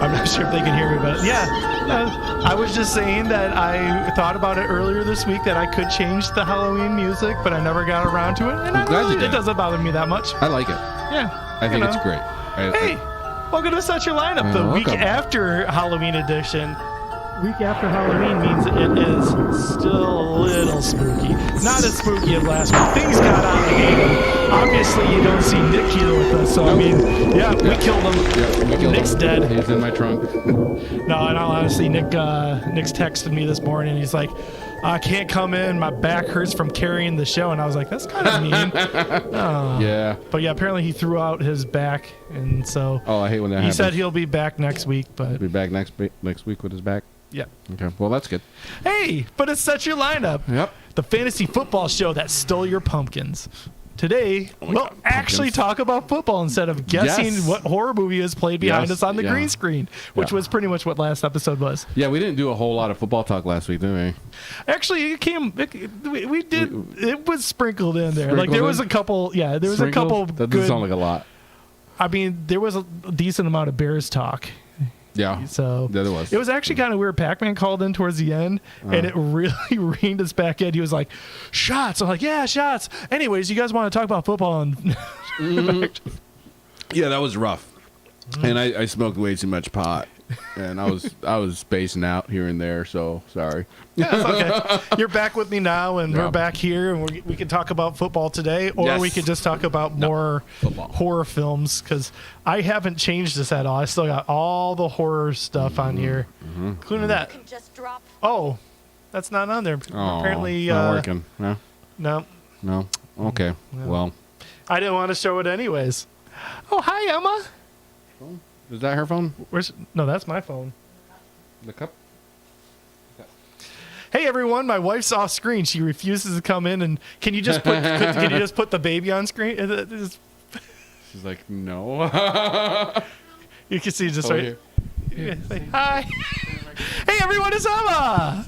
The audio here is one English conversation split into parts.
I'm not sure if they can hear me, but yeah. I was just saying that I thought about it earlier this week that I could change the Halloween music, but I never got around to it. And I'm glad you did. It doesn't bother me that much. I like it. Yeah. I think it's great. Hey, welcome to Such Your Lineup, the week after Halloween edition. Week after Halloween means it is still a little spooky. Not as spooky as last week. Things got out of hand. Obviously, you don't see Nick here with us, so I mean, we killed him. Yeah, we killed Nick's him. dead. He's in my trunk. No, in all honesty, Nick's texted me this morning. He's like, I can't come in. My back hurts from carrying the show. And I was like, that's kind of mean. Yeah. But yeah, apparently he threw out his back. And so I hate when that happens. He said he'll be back next week. But he'll be back next week with his back. Yeah. Okay. Well, that's good. Hey, but it's Such Your Lineup. Yep. The fantasy football show that stole your pumpkins. Today, we'll actually talk about football instead of guessing what horror movie is played behind us on the green screen, which was pretty much what last episode was. Yeah, we didn't do a whole lot of football talk last week, did we? Actually, we did. It was sprinkled in there. Like there was a couple. Yeah, there was a couple. That doesn't sound like a lot. I mean, there was a decent amount of Bears talk. Yeah. So there was. It was actually kind of weird. Pac-Man called in towards the end, and it really reined us back in. He was like, "Shots!" I'm like, "Yeah, shots." Anyways, you guys want to talk about football? And yeah, that was rough. And I smoked way too much pot, and I was spacing out here and there. So sorry. Yeah, it's okay. You're back with me now, and we're back here, and we can talk about football today, or we could just talk about more horror films, because I haven't changed this at all. I still got all the horror stuff on here, including that. Oh, that's not on there. Apparently, not working. No. No. Okay. No. Well, I didn't want to show it anyways. Oh, hi, Emma. Is that her phone? No, that's my phone. The cup. Hey everyone, my wife's off screen. She refuses to come in, and can you just put the baby on screen? She's like, no. You can see just right here. Say hi. Hey everyone, it's Emma.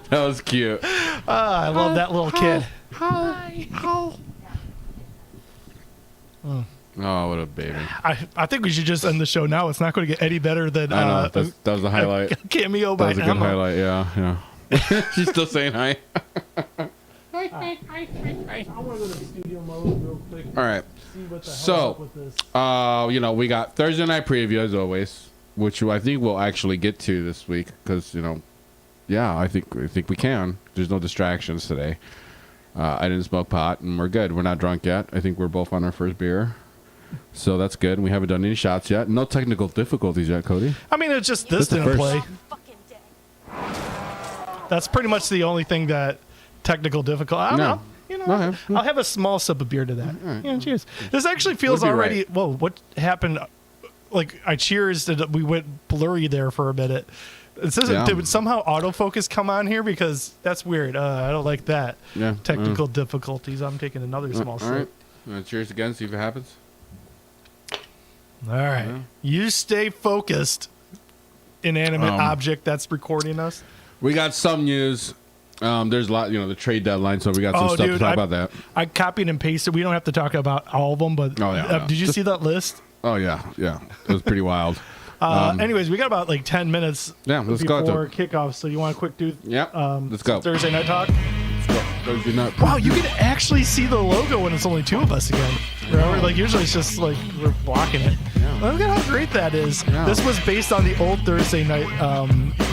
That was cute. I love that little kid. Hi. Oh, what a baby. I think we should just end the show now. It's not going to get any better than I know. That was the highlight. Cameo by Emma. That was a good highlight, yeah. She's still saying hi. Hi. I want to go to studio mode real quick. All right. See what the hell with this. We got Thursday night preview as always, which I think we'll actually get to this week because, I think we can. There's no distractions today. I didn't smoke pot, and we're good. We're not drunk yet. I think we're both on our first beer. So that's good. We haven't done any shots yet. No technical difficulties yet, Cody. I mean, it's just this didn't play. That's pretty much the only thing that technical difficult. I don't know. I'll have a small sip of beer to that. Right. Yeah, cheers. This actually feels already. Right. Whoa, what happened? Like I cheers that we went blurry there for a minute. It says did somehow autofocus come on here, because that's weird. I don't like that. Yeah. Technical difficulties. I'm taking another small sip. All right. Cheers again. See if it happens. All right. Yeah. You stay focused, inanimate object that's recording us. We got some news. There's a lot, the trade deadline, so we got some stuff to talk about that. I copied and pasted. We don't have to talk about all of them, but did you see that list? Oh, yeah. It was pretty wild. Anyways, we got about 10 minutes before kickoff, so you want a quick do? Yeah, let's go. Thursday Night Talk? Let's go. Thursday night. Wow, you can actually see the logo when it's only two of us again. Remember, usually it's just we're blocking it. Yeah, Look at how great that is. Yeah. This was based on the old Thursday night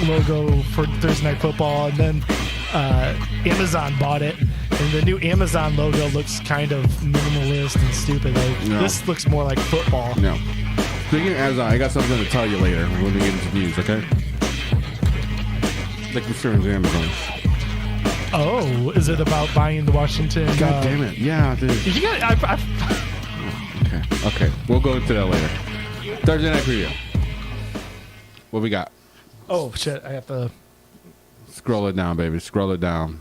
logo for Thursday Night Football, and then Amazon bought it, and the new Amazon logo looks kind of minimalist and stupid. Like this looks more like football. No. Speaking of Amazon, I got something to tell you later when we get into news, okay? Like concerns Amazon. Oh, is it about buying the Washington? God damn it. Yeah, dude. You got. Okay. We'll go into that later. Thursday Night Preview. What we got? Oh, shit. I have to. Scroll it down, baby. Scroll it down.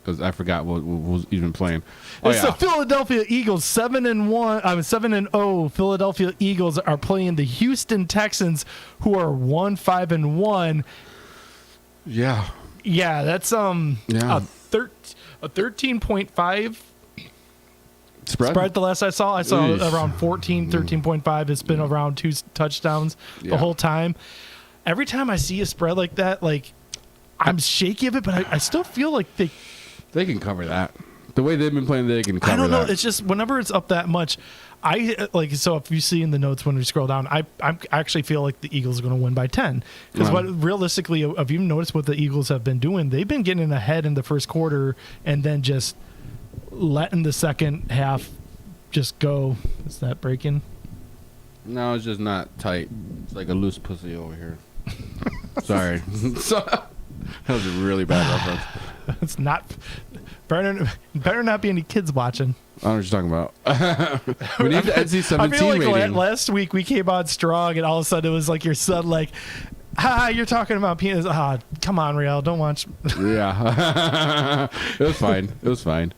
Because I forgot what was even playing. Oh, It's the Philadelphia Eagles 7-1. 7-0. Philadelphia Eagles are playing the Houston Texans, who are 1-5-1. Yeah. Yeah, that's a 13.5 spread. The last I saw Eesh. around 13.5. It's been around 2 touchdowns the whole time. Every time I see a spread like that, like I'm shaky of it, but I still feel like they can cover that. The way they've been playing, they can cover that. I don't know. It's just whenever it's up that much, so if you see in the notes when we scroll down, I actually feel like the Eagles are going to win by 10 because realistically, if you notice what the Eagles have been doing, they've been getting ahead in the first quarter and then just letting the second half just go. Is that breaking? No, it's just not tight. It's like a loose pussy over here. Sorry. That was a really bad reference. It's not. Better not be any kids watching. I don't know what you're talking about. We need the NC-17 I feel like rating. last week we came on strong, and all of a sudden it was like your son, like, "Ha, you're talking about penis." Ah, come on, Riel, don't watch. Yeah, it was fine. It was fine.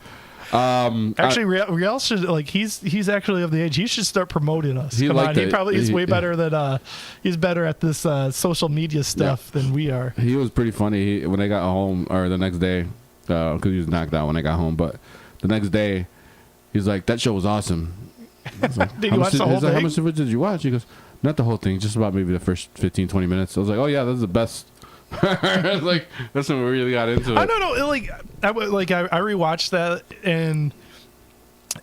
Actually, Riel should he's actually of the age. He should start promoting us. He's way better than he's better at this social media stuff than we are. He was pretty funny when I got home, or the next day, because he was knocked out when I got home. But the next day, he's like, "That show was awesome." Like, did you watch the whole thing? How much of it did you watch? He goes, "Not the whole thing, just about maybe the first 15, 20 minutes." I was like, "Oh yeah, that's the best." Like that's when we really got into it. I don't know. I rewatched that, and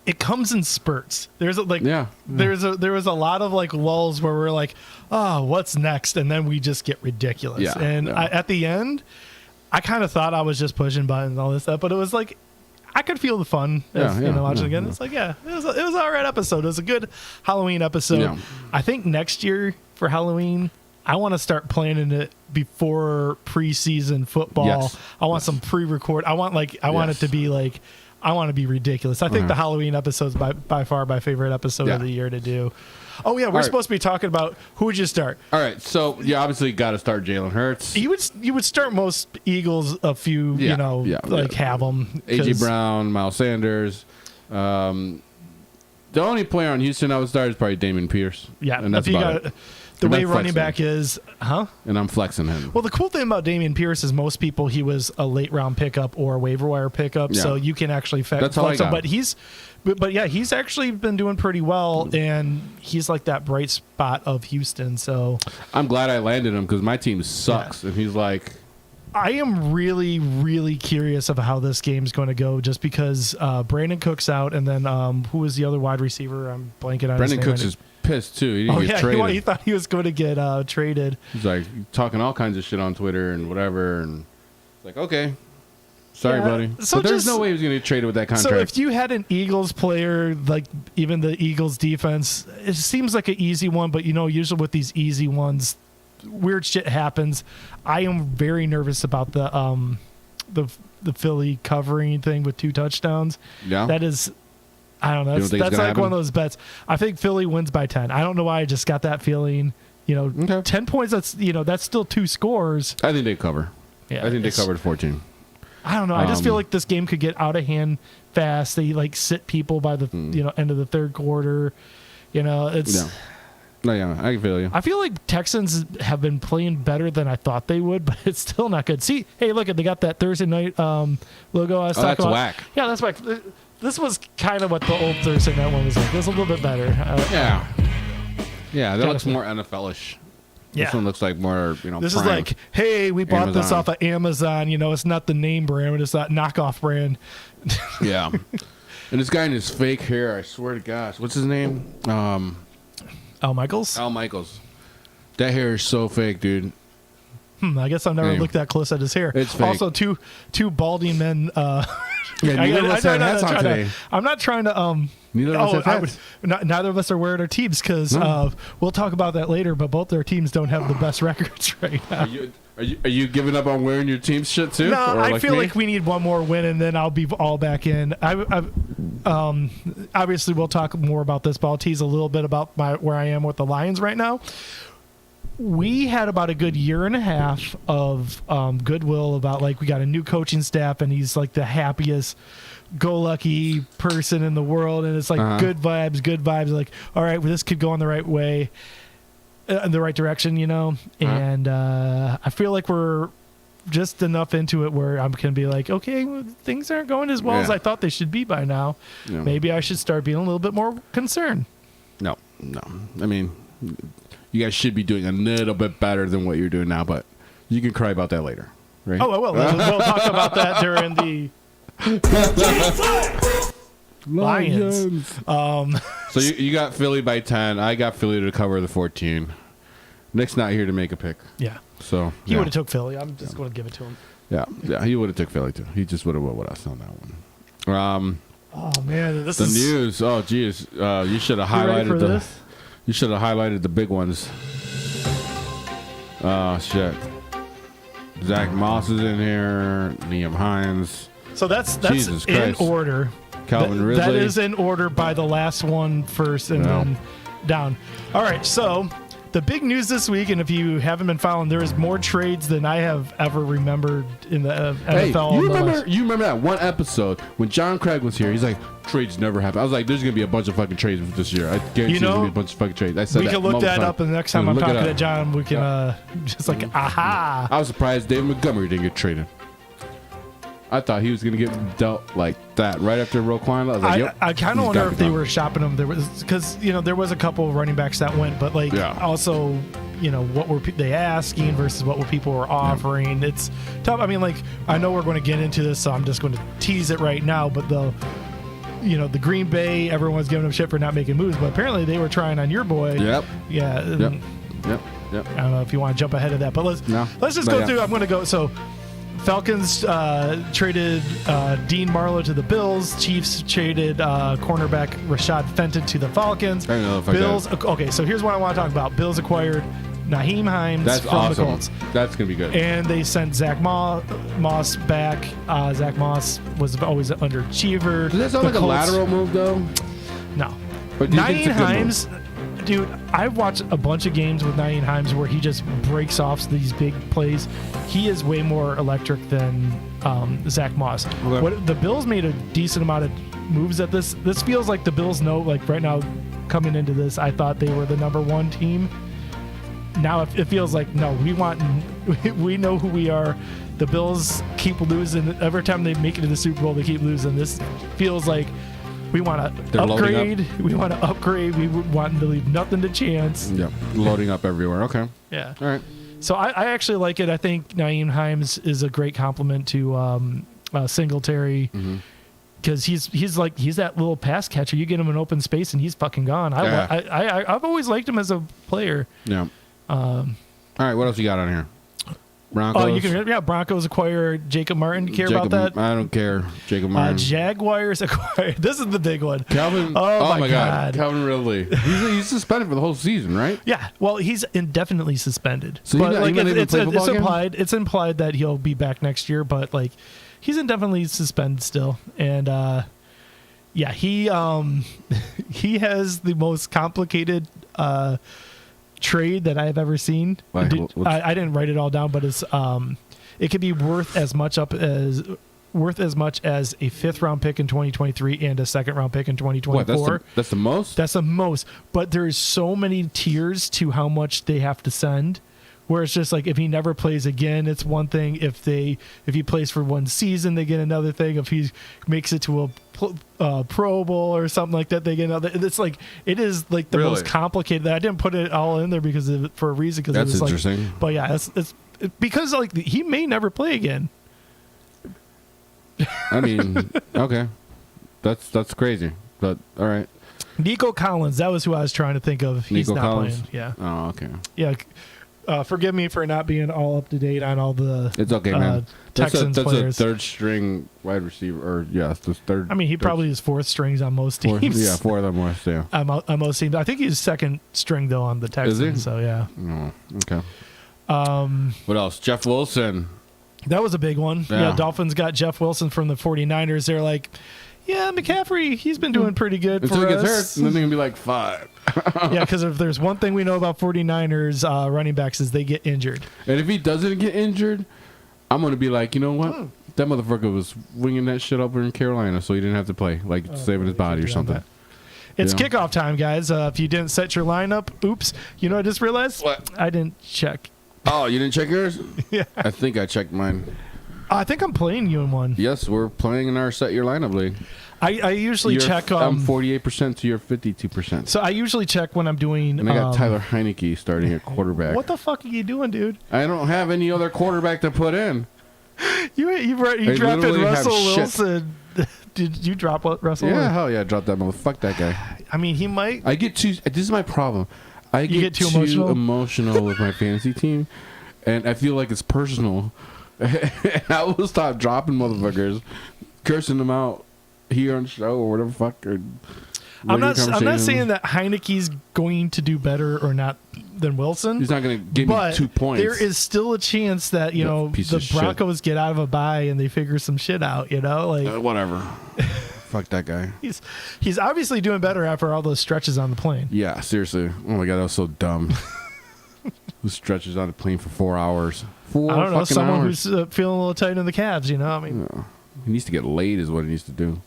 it comes in spurts. There was a lot of like lulls where we're like, "Oh, what's next?" And then we just get ridiculous. Yeah, at the end, I kind of thought I was just pushing buttons and all this stuff, but it was like I could feel the fun watching it again. Yeah. It's like it was an alright episode. It was a good Halloween episode. Yeah. I think next year for Halloween, I want to start planning it before preseason football. Yes. I want some pre-record. I want it to be like, I want to be ridiculous. I think the Halloween episode's by far my favorite episode of the year to do. Oh yeah, we're supposed to be talking about who would you start? All right, so you obviously got to start Jalen Hurts. You would start most Eagles a few, have them. AJ Brown, Miles Sanders. The only player on Houston I would start is probably Dameon Pierce. Yeah, and that's about it. The way running back is, And I'm flexing him. Well, the cool thing about Dameon Pierce is most people he was a late round pickup or a waiver wire pickup, so you can actually flex him. But he's actually been doing pretty well, and he's like that bright spot of Houston. So I'm glad I landed him because my team sucks, and he's like. I am really, really curious of how this game's going to go, just because Brandon Cook's out, and then who is the other wide receiver? I'm blanking on. Brandon Cooks is pissed too. He didn't get traded. He thought he was going to get traded. He's like talking all kinds of shit on Twitter and whatever, and it's like, okay, sorry, buddy. So but there's no way he was going to get traded with that contract. So if you had an Eagles player, like even the Eagles defense, it seems like an easy one, but usually with these easy ones, weird shit happens. I am very nervous about the Philly covering thing with 2 touchdowns. Yeah, that is. I don't know. That's like one of those bets. I think Philly wins by 10. I don't know why I just got that feeling. 10 points. That's still 2 scores. I think they cover. Yeah, I think they covered 14. I don't know. I just feel like this game could get out of hand fast. They sit people by the end of the third quarter. It's. Yeah. No, yeah, I feel you. I feel like Texans have been playing better than I thought they would, but it's still not good. See, hey, look, they got that Thursday night logo I was talking about. Whack. Yeah, that's whack. This was kind of what the old Thursday night one was like. It was a little bit better. Yeah, that looks more NFL-ish. This one looks like more, This is like, hey, we bought this off of Amazon. It's not the name brand, but it's that knockoff brand. Yeah. And this guy in his fake hair, I swear to gosh. What's his name? Al Michaels? Al Michaels. That hair is so fake, dude. I guess I've never looked that close at his hair. It's fake. Also, two balding men. Neither of us have hats on today. I'm not trying to. Neither of us have hats. Neither of us are wearing our teams because we'll talk about that later. But both our teams don't have the best records right now. Are you giving up on wearing your team's shit too? No, I feel like we need one more win, and then I'll be all back in. Obviously, we'll talk more about this, but I'll tease a little bit about where I am with the Lions right now. We had about a good year and a half of goodwill about like we got a new coaching staff, and he's like the happiest go lucky person in the world, and it's like good vibes. Like, all right, well, this could go in the right way. In the right direction, you know, and I feel like we're just enough into it where I'm gonna be like, okay, well, things aren't going as well as I thought they should be by now. Yeah. Maybe I should start being a little bit more concerned. No. I mean, you guys should be doing a little bit better than what you're doing now, but you can cry about that later, right? Oh, well, we'll talk about that during the Lions. So you got Philly by 10. I got Philly to cover the 14. Nick's not here to make a pick. Yeah. So he would have took Philly. I'm just going to give it to him. Yeah, he would have took Philly too. He just would have went with us on that one. Oh man, this is the news. Oh geez, you should have highlighted this? You should have highlighted the big ones. Oh shit. Zach Moss is in here. Nyheim Hines. So that's in order. Calvin Ridley. That is in order by the last one first and then down. All right, so the big news this week, and if you haven't been following, there is more trades than I have ever remembered in the NFL. You remember that one episode when John Craig was here? He's like, trades never happen. I was like, there's going to be a bunch of fucking trades this year. I guarantee there's going to be a bunch of fucking trades. I said we can look that up, and the next time I'm talking to John, we can just like, aha. I was surprised David Montgomery didn't get traded. I thought he was going to get dealt like that right after Roquan. I was like, I kind of wonder if they were shopping him. There was because there was a couple of running backs that went, but like also what were they asking versus what people were offering. It's tough. I mean, like I know we're going to get into this, so I'm just going to tease it right now. But the Green Bay, everyone's giving them shit for not making moves, but apparently they were trying on your boy. Yep. Yeah. Yep. I don't know if you want to jump ahead of that, but let's just go through. I'm going to go so. Falcons traded Dean Marlowe to the Bills. Chiefs traded cornerback Rashad Fenton to the Falcons. I know if Bills. Okay, so here's what I want to talk about. Bills acquired Nyheim Hines from the Colts. That's gonna be good. And they sent Zach Moss back. Zach Moss was always an underachiever. Does that sound like a lateral move though? No. Nyheim Hines. Dude, I've watched a bunch of games with Nyheim Hines where he just breaks off these big plays. He is way more electric than Zach Moss. Okay. The Bills made a decent amount of moves at this. This feels like the Bills know, like right now, coming into this, I thought they were the number one team. Now it feels like, no, we know who we are. The Bills keep losing. Every time they make it to the Super Bowl, they keep losing. This feels like we want to upgrade. We want to upgrade. We want to leave nothing to chance. Yep. Loading up everywhere. Okay. Yeah. All right. So I actually like it. I think Nyheim Hines is a great compliment to Singletary because he's that little pass catcher. You get him in open space and he's fucking gone. I've always liked him as a player. Yeah. All right. What else you got on here? Broncos. Broncos acquire Jacob Martin. Do you care about that? I don't care. Jacob Martin. Jaguars acquire. This is the big one. Calvin. Oh my God. Calvin Ridley. He's suspended for the whole season, right? Yeah. Well, he's indefinitely suspended. So it's implied. It's implied that he'll be back next year, but like he's indefinitely suspended still. And he has the most complicated trade that I've ever seen. I didn't write it all down, but it's it could be worth as much as a 5th round pick in 2023 and a 2nd round pick in 2024. That's the most? That's the most. But there's so many tiers to how much they have to send. Where it's just like if he never plays again, it's one thing. If he plays for one season, they get another thing. If he makes it to a Pro Bowl or something like that, they get another. It's like it is like the most complicated. I didn't put it all in there for a reason. Because that's interesting. But yeah, it's because like he may never play again. I mean, okay, that's crazy. But all right. Nico Collins. That was who I was trying to think of. He's Nico not Collins? playing. Yeah. Oh, okay. Yeah. Forgive me for not being all up to date on all the It's okay, man. Texans that's players. a third string wide receiver, or yeah, it's the third. I mean, he probably is fourth strings on most teams. Four of them was, yeah. On most teams. I think he's second string though on the Texans. Is he? So yeah. Oh, okay. What else? Jeff Wilson. That was a big one. Yeah. Dolphins got Jeff Wilson from the 49ers. They're like, yeah, McCaffrey, he's been doing pretty good Until for he gets us. hurt, and then they're gonna be like 5. Yeah, because if there's one thing we know about 49ers running backs is they get injured. And if he doesn't get injured, I'm gonna be like, you know what? That motherfucker was winging that shit over in Carolina, so he didn't have to play, like saving his body or something. It's Yeah. kickoff time, guys. If you didn't set your lineup, oops. You know, I just realized What? I didn't check. Oh, you didn't check yours? Yeah, I think I checked mine. I think I'm playing you in one. Yes, we're playing in our set your lineup league. I usually check. I'm 48% to your 52%. So I usually check when I'm doing. And I got Tyler Heineke starting at quarterback. What the fuck are you doing, dude? I don't have any other quarterback to put in. You drafted literally have Russell shit. Wilson. Did you drop Russell? Yeah, or- hell yeah, drop that motherfucker. Fuck that guy. I mean, he might. I get too. This is my problem. I get too too emotional? emotional with my fantasy team, and I feel like it's personal. I will stop dropping motherfuckers, cursing them out here on the show or whatever. Fuck. Or I'm not conversation. saying that Heineke's going to do better or not than Wilson. He's not going to give but me 2 points. there is still a chance that Piece the of shit. Broncos get out of a bye and they figure some shit out. Whatever. Fuck that guy. He's obviously doing better after all those stretches on the plane. Yeah, seriously. Oh my god, that was so dumb. Who stretches on a plane for 4 hours? I don't know, fucking someone hours. who's feeling a little tight in the calves. I mean, He needs to get laid, is what he needs to do.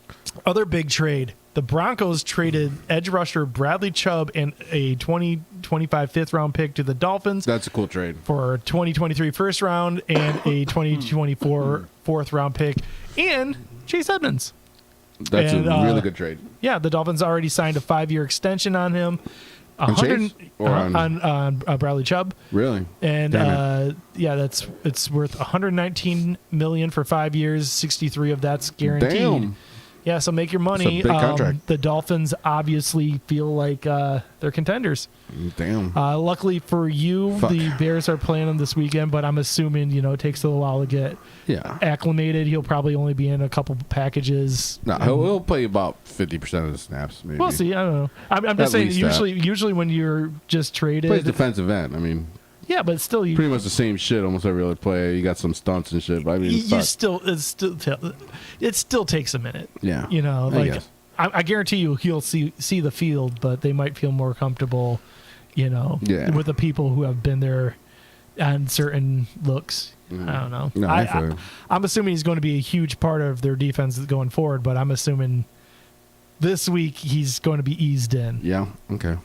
other big trade. The Broncos traded edge rusher Bradley Chubb and a 2025 fifth round pick to the Dolphins That's a cool trade. for a 2023 first round and a 2024 fourth round pick and Chase Edmonds. That's And, a really good trade. Yeah, the Dolphins already signed a 5-year extension on him. On Chase? Or on Bradley Chubb. Really? And Damn it's worth $119 million for 5 years. 63 of that's guaranteed. Damn. Yeah, so make your money. That's a big contract. The Dolphins obviously feel like they're contenders. Damn. Luckily for you, Fuck. the Bears are playing them this weekend, but I'm assuming it takes a little while to get Yeah. acclimated. He'll probably only be in a couple packages. No, he'll play about 50% of the snaps, maybe. We'll see. I don't know. I'm just At saying. least that. Usually when you're just traded, Plays defensive end. I mean, yeah, but still, you pretty much the same shit almost every other play. You got some stunts and shit, but I mean, you still it still takes a minute. yeah. I Like guess. I guarantee you he'll see the field, but they might feel more comfortable, Yeah. with the people who have been there on certain looks. I don't know. No, I feel you. I'm assuming he's going to be a huge part of their defense going forward, but I'm assuming this week he's going to be eased in. Yeah. Okay.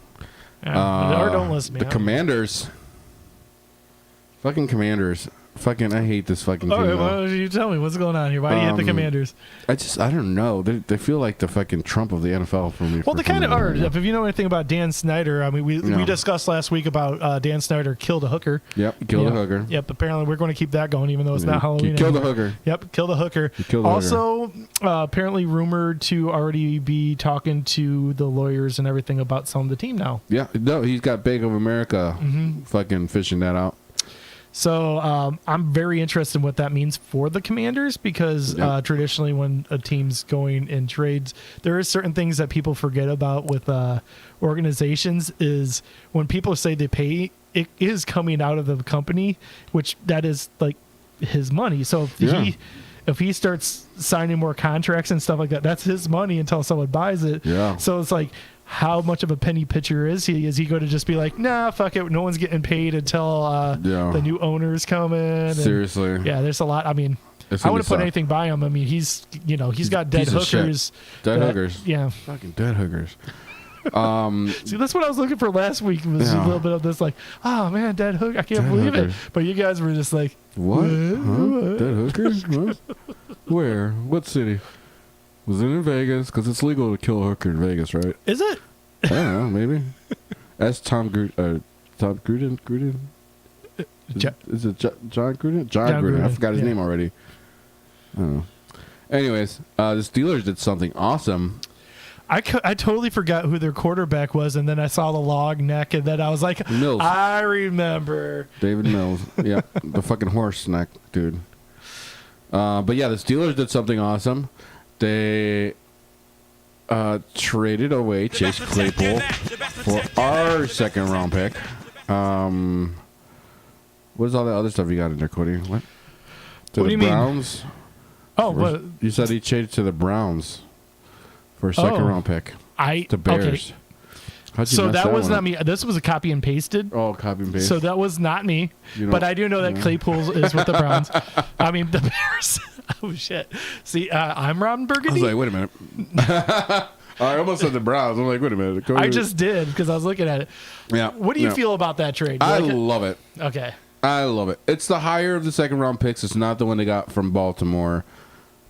Or don't listen to me. The Commanders. Fucking Commanders. Fucking, I hate this fucking All team. right, though. why don't you tell me what's going on here? Why do you hit the Commanders? I don't know. They feel like the fucking Trump of the NFL for me. Well, they kind of are. If you know anything about Dan Snyder, I mean, we discussed last week about Dan Snyder killed a hooker. Yep, kill the hooker. Yep, apparently we're going to keep that going, even though it's not Halloween Kill the anymore. hooker. Yep, kill the hooker. Kill the Also, apparently rumored to already be talking to the lawyers and everything about selling the team now. Yeah, no, he's got Bank of America fucking fishing that out. So I'm very interested in what that means for the Commanders because traditionally when a team's going in trades, there are certain things that people forget about with organizations is when people say they pay, it is coming out of the company, which that is like his money. So if he starts signing more contracts and stuff like that, that's his money until someone buys it. Yeah. So it's like, how much of a penny pitcher is he? Is he going to just be like, nah, fuck it, no one's getting paid until the new owners come in? Seriously. Yeah, there's a lot. I mean, I wouldn't put anything by him. I mean, he's got dead hookers. Dead hookers. Yeah. Fucking dead hookers. See, that's what I was looking for last week was a little bit of this like, oh man, dead hook. I can't believe it. But you guys were just like, what? Huh? Dead hookers? What? Where? What city? Was it in Vegas? Because it's legal to kill a hooker in Vegas, right? Is it? I don't know, maybe. That's Tom Gruden. Gruden? Is it John Gruden? John Gruden. I forgot his name already. I don't know. Anyways, the Steelers did something awesome. I totally forgot who their quarterback was, and then I saw the long neck, and then I was like, Mills. I remember. David Mills. Yeah, the fucking horse neck, dude. But yeah, the Steelers did something awesome. They traded away Chase Claypool for our second round pick. What's all that other stuff you got in there, Cody? What? To What do the you mean? Browns? Oh, but You said he changed to the Browns for a second round pick. The Bears. Okay. How'd you So mess that was one not up? me. This was a copy and pasted. Oh, copy and paste. So that was not me. You know- But I do know that yeah. Claypool is with the Browns. I mean, the Bears. Oh, shit. See, I'm Ron I Burgundy. was like, wait a minute. I almost said the Browns. I'm like, wait a minute. I just did because I was looking at it. Yeah. What do you yeah. feel about that trade? You I like it? love it. Okay. I love it. It's the higher of the second round picks. It's not the one they got from Baltimore,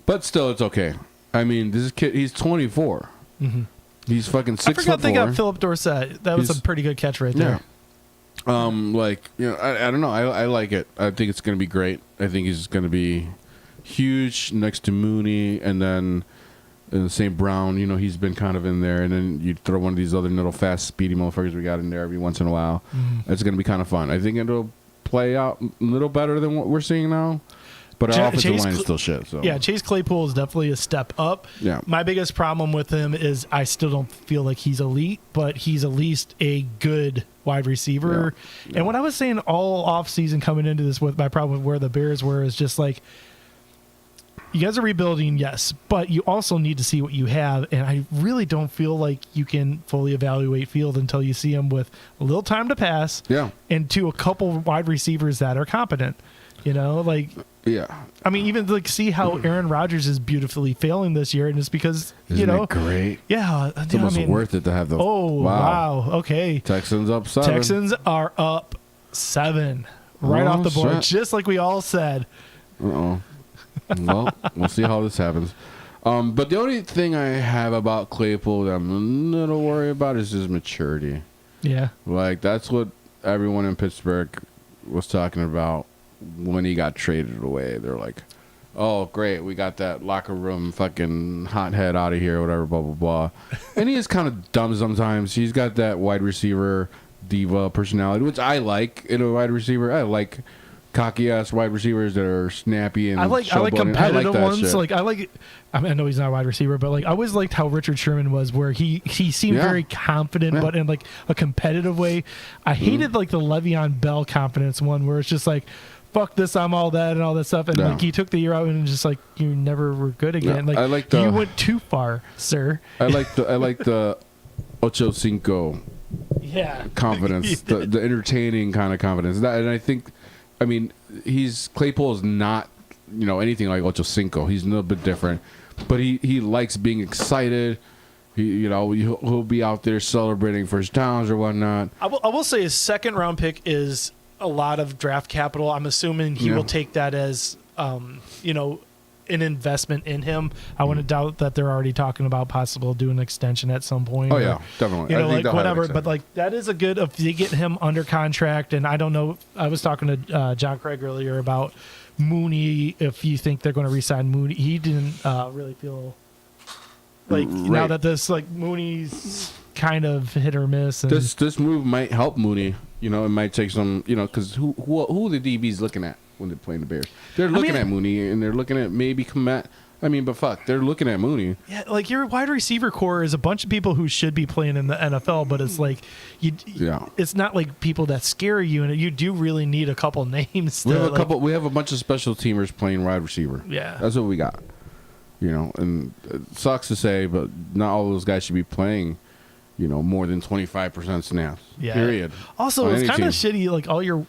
but still, it's okay. I mean, this kid, he's 24. Mm-hmm. He's fucking 6'4". I forgot they got Philip Dorsett. That was a pretty good catch right there. Yeah. Like, you know, I don't know. I like it. I think it's going to be great. I think he's going to be huge next to Mooney, and then St. Brown. You know, he's been kind of in there, and then you throw one of these other little fast, speedy motherfuckers we got in there every once in a while. Mm-hmm. It's going to be kind of fun. I think it'll play out a little better than what we're seeing now. But our offensive line is still shit. So Yeah, Chase Claypool is definitely a step up. Yeah. My biggest problem with him is I still don't feel like he's elite, but he's at least a good wide receiver. Yeah. And what I was saying all offseason coming into this with my problem with where the Bears were is just like, you guys are rebuilding, yes, but you also need to see what you have. And I really don't feel like you can fully evaluate Field until you see him with a little time to pass Yeah. and to a couple wide receivers that are competent. You know, like, Yeah. I mean, even like see how Aaron Rodgers is beautifully failing this year, and it's because Isn't you know, it great? yeah, It's almost worth it to have the. Oh wow, okay. Texans up 7. Texans are up 7 right Oh, off the board, shit. just like we all said. Uh-oh. Well, we'll see how this happens. But the only thing I have about Claypool that I'm a little worried about is his maturity. Yeah, Like, that's what everyone in Pittsburgh was talking about when he got traded away. They're like, oh, great, we got that locker room fucking hothead out of here, whatever, blah, blah, blah. And he is kind of dumb sometimes. He's got that wide receiver diva personality, which I like in a wide receiver. I like cocky-ass wide receivers that are snappy and I like showboating. competitive that ones. shit. Like I mean, I know he's not a wide receiver, but like I always liked how Richard Sherman was, where he seemed Yeah. very confident, Yeah. but in like a competitive way. I hated like the Le'Veon Bell confidence one, where it's just like, fuck this, I'm all that, and all that stuff. And Yeah. like he took the year out and just like you never were good again. Yeah, Like I like the- you went too far, sir. I like the Ocho Cinco Yeah. confidence, the entertaining kind of confidence. And I think, I mean, Claypool is not, you know, anything like Ocho Cinco. He's a little bit different, but he likes being excited. He'll be out there celebrating first downs or whatnot. I will say his second round pick is a lot of draft capital. I'm assuming he Yeah. will take that as, an investment in him. I wouldn't doubt that they're already talking about possible doing an extension at some point. Oh or, yeah, definitely. You know, I think like they'll have whatever. it But like that is a good if they get him under contract. And I don't know. I was talking to John Craig earlier about Mooney. If you think they're going to re-sign Mooney, he didn't really feel like now Right. that this like Mooney's kind of hit or miss. And This move might help Mooney. You know, it might take some. You know, because who are the DBs looking at when they're playing the Bears? They're looking at Mooney and they're looking at maybe Komet. I mean, but fuck, they're looking at Mooney. Yeah, like your wide receiver core is a bunch of people who should be playing in the NFL, but it's like Yeah. it's not like people that scare you, and you do really need a couple names. We have to, like, We have a bunch of special teamers playing wide receiver. Yeah. That's what we got. You know, and it sucks to say, but not all those guys should be playing, you know, more than 25% snaps. Yeah. Period. Also, On it's any kind of team. shitty. Like all your,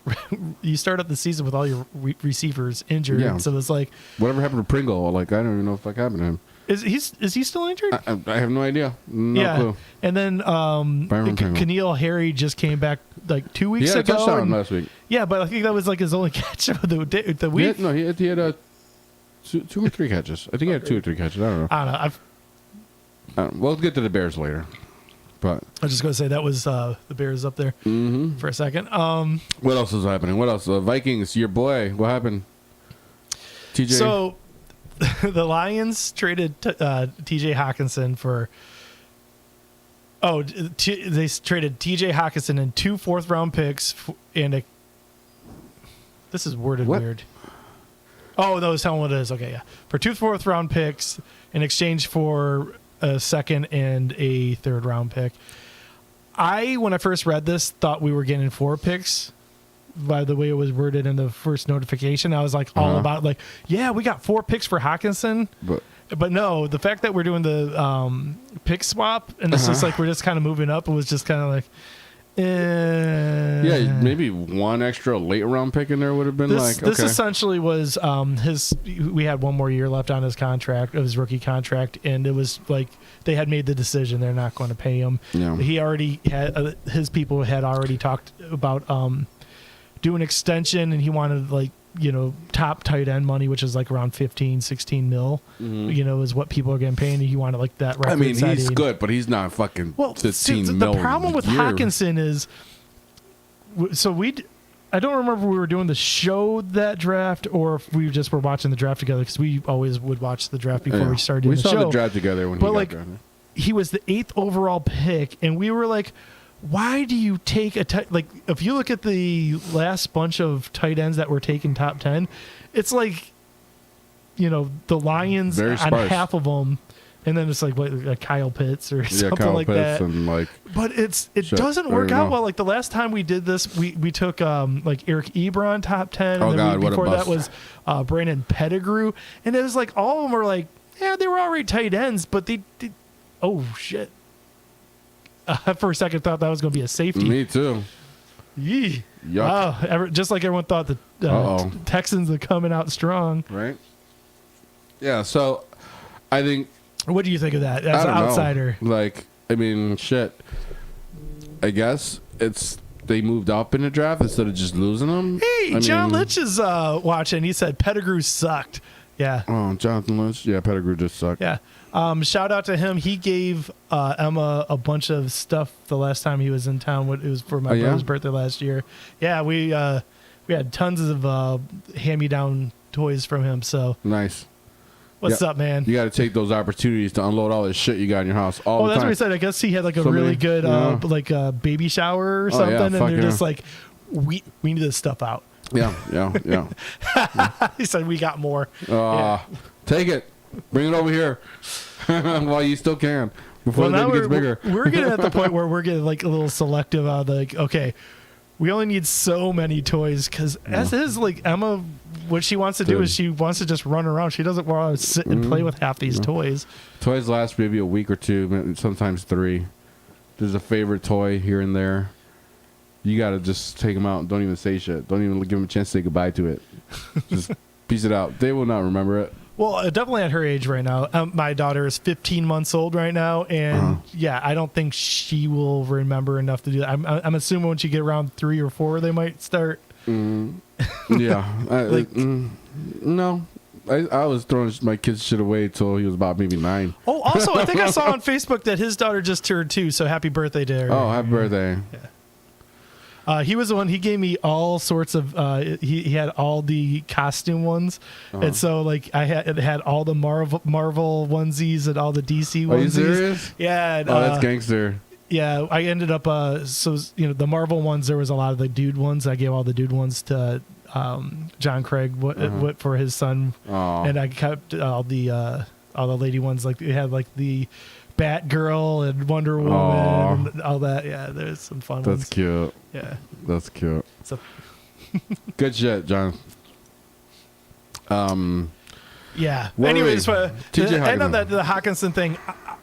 you start up the season with all your receivers injured, Yeah. so it's like, Whatever happened to Pringle? Like, I don't even know if that happened to him. is he still injured? I have no idea. No yeah. clue. And then Byron Pringle. Keneal Harry just came back like 2 He weeks had a ago. touchdown and- last week. yeah, but I think that was like his only catch of the week. He had 2 or 3 catches. I think he had 2 or 3 catches. I don't know. I don't know. We'll get to the Bears later. But I was just going to say that was the Bears up there for a second. what else is happening? What else? Vikings, your boy. What happened? TJ. So the Lions traded T.J. Hawkinson for Oh, they traded T.J. Hockenson and 2 fourth-round picks and a. This is worded weird. Oh, that was telling what it is. Okay, yeah, for 2 fourth-round picks in exchange for a second and a third-round pick. When I first read this, thought we were getting 4 picks. By the way it was worded in the first notification, I was like all about like, yeah, we got 4 picks for Hockenson. But no, the fact that we're doing the pick swap and it's just like we're just kind of moving up, it was just kind of like, yeah, maybe 1 extra late round pick in there would have been this essentially was we had 1 more year left on his contract, of his rookie contract, and it was like they had made the decision they're not going to pay him. Yeah. He already had his people had already talked about doing extension, and he wanted like, you know, top tight end money, which is like around 15-16 mil, you know, is what people are getting paid. And he wanted like that. I mean, he's good, but he's not fucking 15 mil. The problem with Hockenson is, so I don't remember if we were doing the show that draft or if we just were watching the draft together, because we always would watch the draft before we started doing the show. We saw the draft together when he got drafted. He was the 8th overall pick, and we were like, why do you take like, if you look at the last bunch of tight ends that were taken top 10, it's like, you know, the Lions on half of them, and then it's like what, Kyle Pitts or something Kyle like Pitts that. And like, but it doesn't work out well. Like the last time we did this, we took like Eric Ebron top 10, and then before that was Brandon Pettigrew, and it was like all of them were like, yeah, they were already tight ends, but they oh shit. For a second, thought that was going to be a safety. Me too. Yee. Yuck. Wow. Just like everyone thought the Texans are coming out strong. Right. Yeah. So, I think. What do you think of that as an outsider? Like, I mean, shit. I guess they moved up in the draft instead of just losing them. Hey, John Lynch is watching. He said Pettigrew sucked. Yeah. Oh, Jonathan Lynch. Yeah, Pettigrew just sucked. Yeah. Shout out to him. He gave Emma a bunch of stuff the last time he was in town. It was for my brother's birthday last year. Yeah, we had tons of hand-me-down toys from him. So nice. What's up, man? You got to take those opportunities to unload all this shit you got in your house all the time. That's what he said. I guess he had like a really good like baby shower or something, and they're just like, we need this stuff out. Yeah. He said we got more. Take it. Bring it over here while you still can before the baby gets bigger. We're getting at the point where we're getting like a little selective. Like, okay, we only need so many toys, because as is, like Emma, what she wants to do is she wants to just run around. She doesn't want to sit and play with half these toys. Toys last maybe a week or 2, sometimes 3. There's a favorite toy here and there. You got to just take them out and don't even say shit. Don't even give them a chance to say goodbye to it. Just piece it out. They will not remember it. Well, definitely at her age right now. My daughter is 15 months old right now, and I don't think she will remember enough to do that. I'm assuming when she get around 3 or 4, they might start. Yeah. No. I was throwing my kid's shit away till he was about maybe 9. Oh, also, I think I saw on Facebook that his daughter just turned 2, so happy birthday to her. Oh, happy birthday. Yeah. He was the one. He gave me all sorts of. He had all the costume ones, and so like I had all the Marvel onesies and all the DC onesies. Are you serious? Yeah. And, that's gangster. Yeah, I ended up. So you know, the Marvel ones, there was a lot of the dude ones. I gave all the dude ones to John Craig what for his son, and I kept all the lady ones. Like they had like the Batgirl and Wonder Woman and all that. Yeah, there's some fun ones. That's cute. Yeah. That's cute. So good shit, John. Yeah. Anyways, end on the Hockenson thing.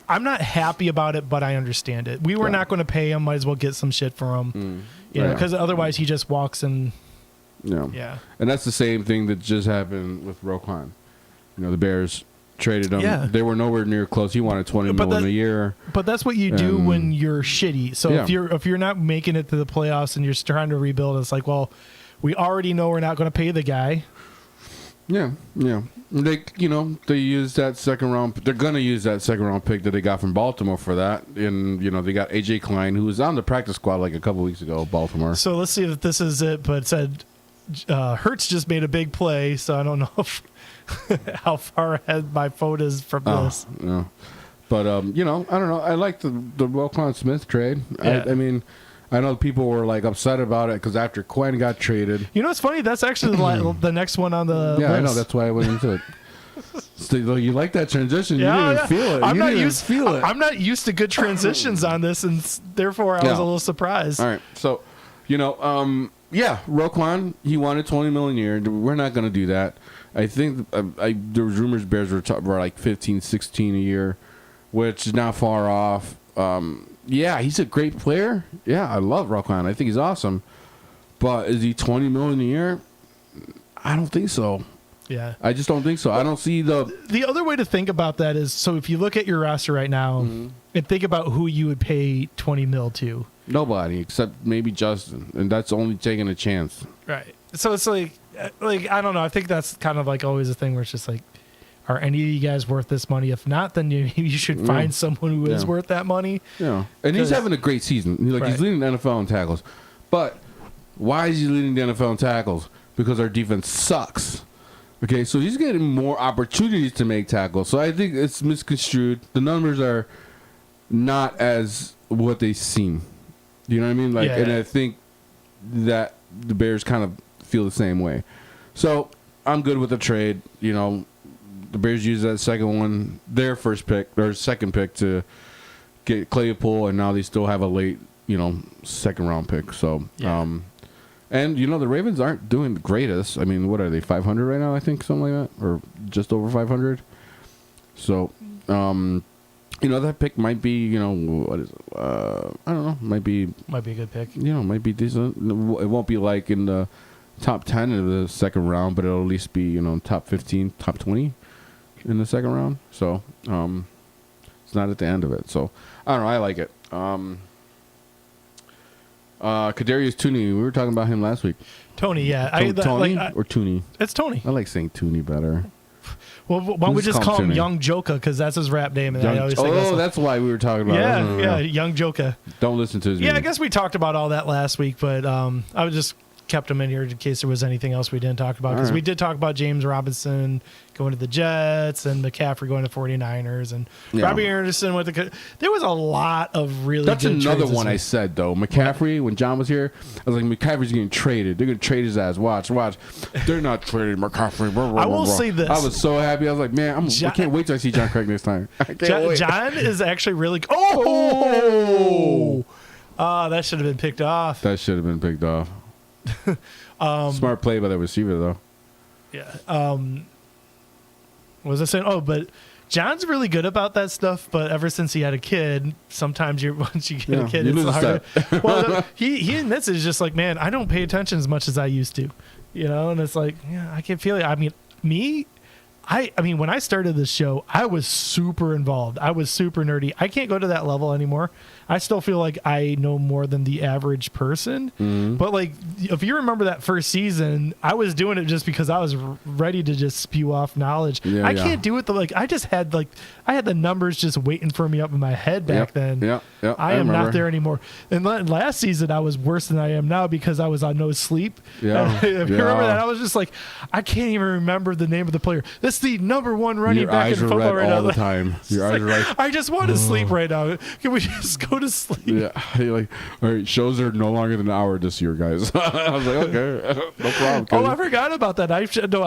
I'm not happy about it, but I understand it. We were not going to pay him. Might as well get some shit for him. You know, because otherwise he just walks and. Yeah. And that's the same thing that just happened with Roquan. You know, the Bears traded him. Yeah. They were nowhere near close. He wanted $20 million a year. But that's what you do when you're shitty. So if you're not making it to the playoffs and you're trying to rebuild, it's like, well, we already know we're not going to pay the guy. Yeah. They use that second round. They're going to use that second round pick that they got from Baltimore for that. And they got AJ Klein, who was on the practice squad like a couple weeks ago, Baltimore. So let's see if this is it. But it said Hurts just made a big play, so I don't know if how far ahead my phone is from this. Yeah. But I don't know. I like the Roquan Smith trade. Yeah. I mean, I know people were like upset about it because after Quinn got traded. You know what's funny? That's actually the next one on the list. I know. That's why I went into it. So, you like that transition? You didn't even feel it. I'm not used to good transitions on this, and therefore I was a little surprised. All right, so Roquan, he wanted $20 million a year. We're not going to do that. I think there was rumors Bears were like 15, 16 a year, which is not far off. He's a great player. Yeah, I love Roquan. I think he's awesome. But is he $20 million a year? I don't think so. Yeah, I just don't think so. I don't see the other way to think about that is, so if you look at your roster right now and think about who you would pay $20 million to. Nobody except maybe Justin, and that's only taking a chance. Right. So it's like I don't know. I think that's kind of like always a thing where it's just like, are any of you guys worth this money? If not, then you should find someone who is worth that money. Yeah. And he's having a great season. He's leading the NFL in tackles. But why is he leading the NFL in tackles? Because our defense sucks. Okay, so he's getting more opportunities to make tackles. So I think it's misconstrued. The numbers are not as what they seem. You know what I mean? And I think that the Bears kind of feel the same way. So I'm good with the trade. The Bears used that second one, their first pick or second pick, to get Claypool, and now they still have a late, second round pick. So, and the Ravens aren't doing the greatest. I mean, what are they, 500 right now? I think something like that, or just over 500. So, that pick might be, what is it? I don't know. Might be a good pick. Might be decent. It won't be like in the top 10 of the second round, but it'll at least be, top 15, top 20 in the second round. So, it's not at the end of it. So, I don't know. I like it. Kadarius Toney, we were talking about him last week. Tony, yeah. Tony or Tooney? It's Tony. I like saying Tooney better. Well, why don't we just call him Young Joka, because that's his rap name. And that's why we were talking about it. Young Joka. Don't listen to his name. I guess we talked about all that last week, but I was just kept him in here in case there was anything else we didn't talk about, because we did talk about James Robinson going to the Jets and McCaffrey going to 49ers and Robbie Anderson with there was a lot of really That's good another one I said, though. McCaffrey, when John was here, I was like, McCaffrey's getting traded. They're going to trade his ass. Watch. They're not trading McCaffrey. I will say this. I was so happy. I was like, man, I can't wait till I see John Craig next time. John is actually really... that should have been picked off. Smart play by the receiver, though. Yeah. What was I saying? But John's really good about that stuff. But ever since he had a kid, sometimes once you get a kid, it's harder. Well, he admits it's just like, man, I don't pay attention as much as I used to, and it's like, I can feel it. I mean, when I started this show, I was super involved. I was super nerdy. I can't go to that level anymore. I still feel like I know more than the average person. Mm-hmm. But like, if you remember that first season, I was doing it just because I was ready to just spew off knowledge. I can't do it. I just had I had the numbers just waiting for me up in my head back then. I am not there anymore. And last season, I was worse than I am now because I was on no sleep. Yeah. If you remember that, I was just like, I can't even remember the name of the player. That's the number one running back in football right now. All the time. Your eyes are right. I just want to sleep right now. Can we just go to sleep? Yeah. You're like, all right, shows are no longer than an hour this year, guys. I was like, okay, no problem. Oh, I forgot about that. I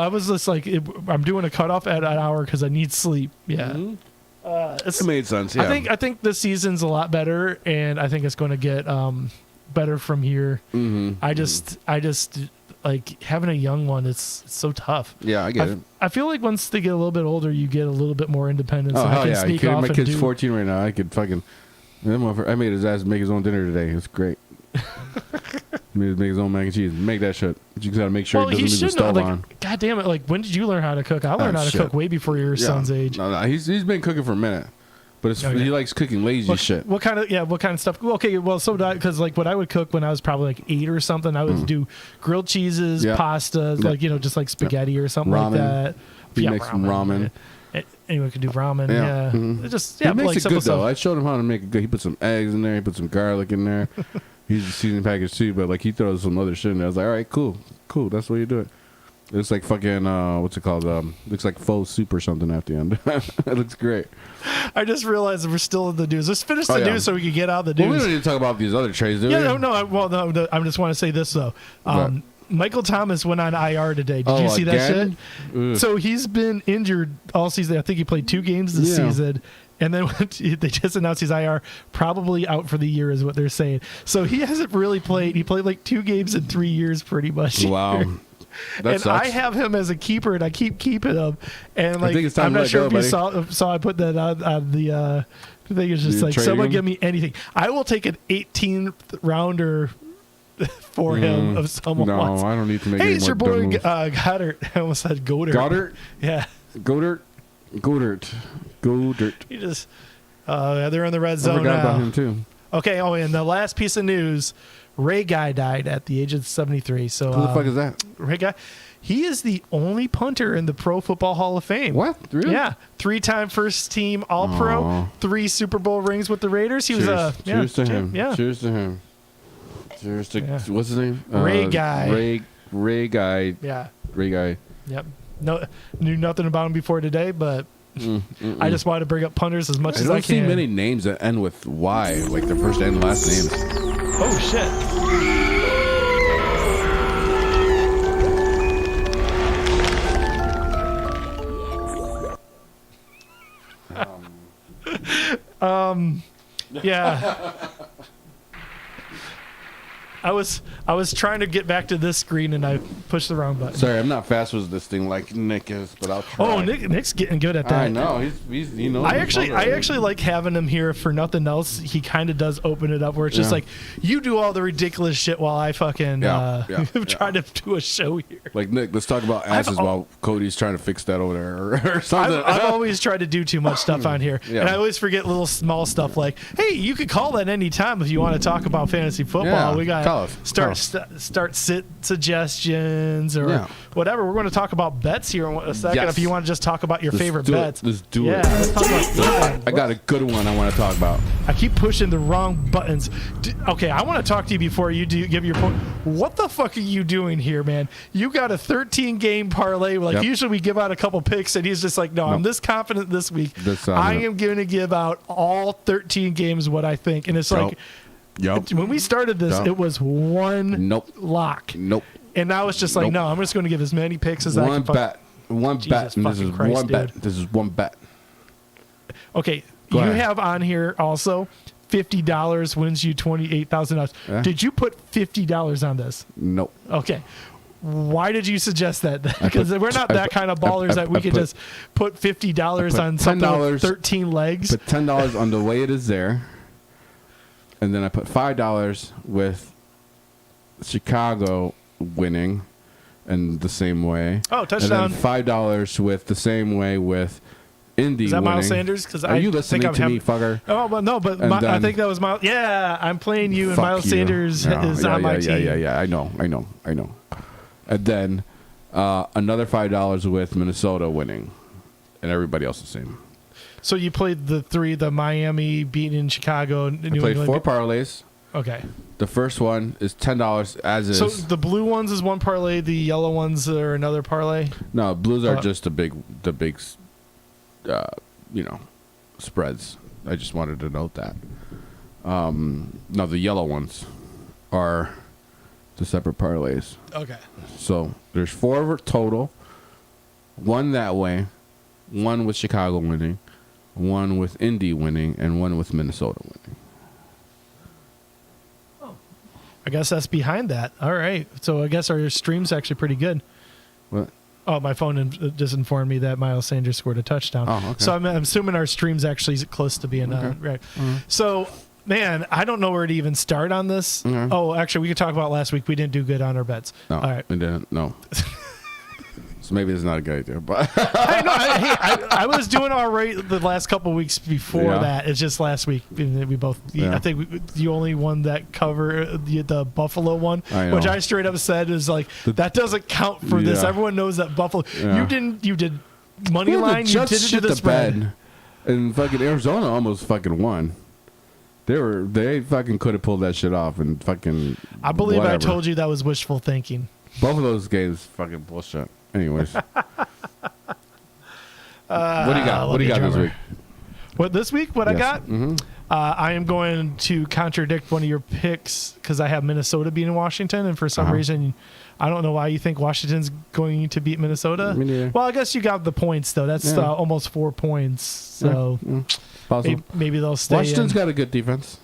was just like, I'm doing a cutoff at an hour because I need sleep. Yeah. Mm-hmm. It made sense. Yeah. I think this season's a lot better, and I think it's going to get better from here. Mm-hmm. I just like having a young one. It's so tough. Yeah, I get it. I feel like once they get a little bit older, you get a little bit more independence. Oh, hell yeah! My kid's 14 right now. I could fucking. I made his ass make his own dinner today. It's great. Make his own mac and cheese. Make that shit. You just gotta make sure he doesn't leave the stove on. God damn it! Like, when did you learn how to cook? I learned how to cook way before your son's age. No, he's been cooking for a minute, but he likes cooking lazy shit. What kind of stuff? Okay, well, so because like what I would cook when I was probably like 8 or something, I would do grilled cheeses, pastas, just like spaghetti or something like that. He makes some ramen. Anyone can do ramen. Yeah. Mm-hmm. He makes it good though. I showed him how to make it good. He put some eggs in there. He put some garlic in there. He's a seasoning package too, but like he throws some other shit in there. I was like, all right, cool. That's the way you do it. It's like fucking what's it called? Looks like faux soup or something at the end. It looks great. I just realized that we're still in the news. Let's finish the news so we can get out of the news. Well, we don't need to talk about these other trades, do we? Yeah, no. I just want to say this though. Michael Thomas went on IR today. Did you see that shit? Ugh. So he's been injured all season. I think he played 2 games this season. And then they just announced he's IR, probably out for the year is what they're saying. So he hasn't really played. He played like 2 games in 3 years pretty much. Wow. And sucks. I have him as a keeper, and I keep keeping him. And like, I'm not sure if you saw I put that on the thing. It's just like, someone give me anything. I will take an 18th rounder for him if someone wants. No, I don't need to make hey, any it's more your boy Goddard. I almost said Goddard. Goddard? Yeah. Goddard. He just they're in the red zone I forgot now. about him too. Okay. Oh, and the last piece of news: Ray Guy died at the age of 73. So who the fuck is that? Ray Guy. He is the only punter in the Pro Football Hall of Fame. What? Really? Yeah. 3-time first team All-Pro. 3 Super Bowl rings with the Raiders. He was cheers to him. Yeah. Cheers to him. Cheers to what's his name? Ray Guy. Ray Guy. Yeah. Ray Guy. Yep. No, knew nothing about him before today, but I just wanted to bring up punters as much as I can. I don't see many names that end with Y, like their first and last names. Oh shit! Yeah. I was trying to get back to this screen and I pushed the wrong button. Sorry, I'm not fast with this thing like Nick is, but I'll try. Oh, Nick's getting good at that. I know. He's you know. I actually like having him here for nothing else. He kind of does open it up where it's just like you do all the ridiculous shit while I fucking try to do a show here. Like Nick, let's talk about asses while Cody's trying to fix that over there or something. I've always tried to do too much stuff on here, and I always forget little small stuff like, hey, you could call that any time if you want to talk about fantasy football. Yeah, we got start sit suggestions or whatever. We're going to talk about bets here in a second. If you want to just talk about your favorite bets, let's do it. Let's talk about I got a good one I want to talk about. I keep pushing the wrong buttons. Okay, I want to talk to you before you give your point. What the fuck are you doing here, man? You got a 13-game parlay. Like usually we give out a couple picks, and he's just like, no, I'm this confident this week. I am going to give out all 13 games what I think, and it's like. When we started this, it was one lock. And now it's just like, no, I'm just going to give as many picks as I can. One bet. And this is Christ, one bet. This is one bet. Okay. You have on here also $50 wins you $28,000. Yeah. Did you put $50 on this? Nope. Okay. Why did you suggest that? Because we're not that kind of ballers that we could just put $50 on something with 13 legs. Put $10 on the way it is there. And then I put $5 with Chicago winning in the same way. Oh, touchdown. And then $5 with the same way with Indy winning. Is that Miles Sanders? Are you listening to me, fucker? Oh, but no, but I think that was Miles. Yeah, I'm playing you, and Miles Sanders is on my team. Yeah. I know. And then another $5 with Minnesota winning, and everybody else the same. So you played the Miami beating Chicago. I played 4 parlays. Okay. The first one is $10 as is. So the blue ones is one parlay. The yellow ones are another parlay. No, blues are just the big, spreads. I just wanted to note that. No, the yellow ones are the separate parlays. Okay. So there's 4 total. 1 that way, 1 with Chicago winning, 1 with Indy winning, and 1 with Minnesota winning. Oh. I guess that's behind that. All right. So I guess our stream's actually pretty good. What? Oh, my phone just informed me that Miles Sanders scored a touchdown. Oh, okay. So I'm assuming our stream's actually close to being right. Mm-hmm. So, man, I don't know where to even start on this. Mm-hmm. Oh, actually, we could talk about last week. We didn't do good on our bets. No, all right. We didn't. No. So maybe it's not a good idea, but I was doing all right the last couple of weeks before that. It's just last week we both. I think the only one that covered the Buffalo one, which I straight up said is like that doesn't count for this. Everyone knows that Buffalo. You did money line. You did it to the spread. And fucking Arizona almost fucking won. They fucking could have pulled that shit off and fucking. I believe I told you that was wishful thinking. Both of those games, fucking bullshit. Anyways, what do you got? What do you got this week? What this week? What I got? Mm-hmm. I am going to contradict one of your picks because I have Minnesota beating Washington, and for some reason, I don't know why you think Washington's going to beat Minnesota. Me neither. Well, I guess you got the points though. That's almost 4 points. So maybe they'll stay. Washington's got a good defense.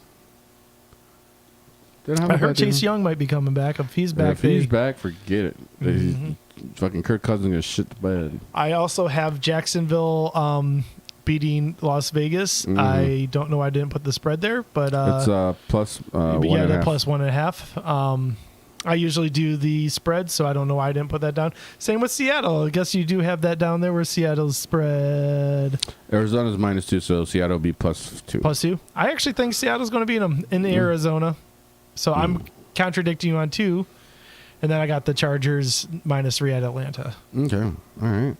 I heard Chase Young might be coming back. If he's back, if he's back, forget it. Fucking Kirk Cousins gonna shit the bed. I also have Jacksonville beating Las Vegas. I don't know why I didn't put the spread there, but it's plus plus 1.5. I usually do the spread, so I don't know why I didn't put that down. Same with Seattle. I guess you do have that down there where Seattle's spread. Arizona's -2, so Seattle will be +2. +2. I actually think Seattle's going to beat them in Arizona. So I'm contradicting you on 2. And then I got the Chargers -3 at Atlanta. Okay. All right.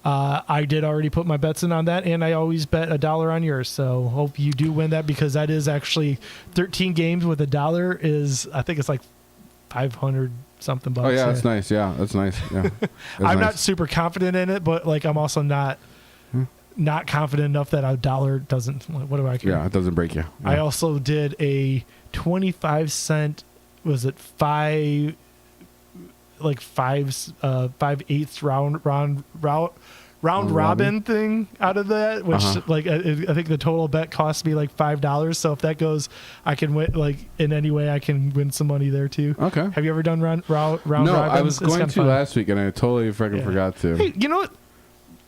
I did already put my bets in on that, and I always bet $1 on yours. So hope you do win that because that is actually 13 games with $1 is, I think it's like 500 something bucks. Oh yeah, that's nice. Yeah, that's nice. Yeah, I'm not super confident in it, but like I'm also not confident enough that $1 doesn't. What do I care? Yeah, it doesn't break you. Yeah. I also did a 25-cent. Was it 5 5/8 round robin thing out of that, which I think the total bet cost me like $5. So if that goes, I can win. Like in any way, I can win some money there too. Okay. Have you ever done round robin? No, I was going to last week and I totally freaking forgot to. Hey, you know what?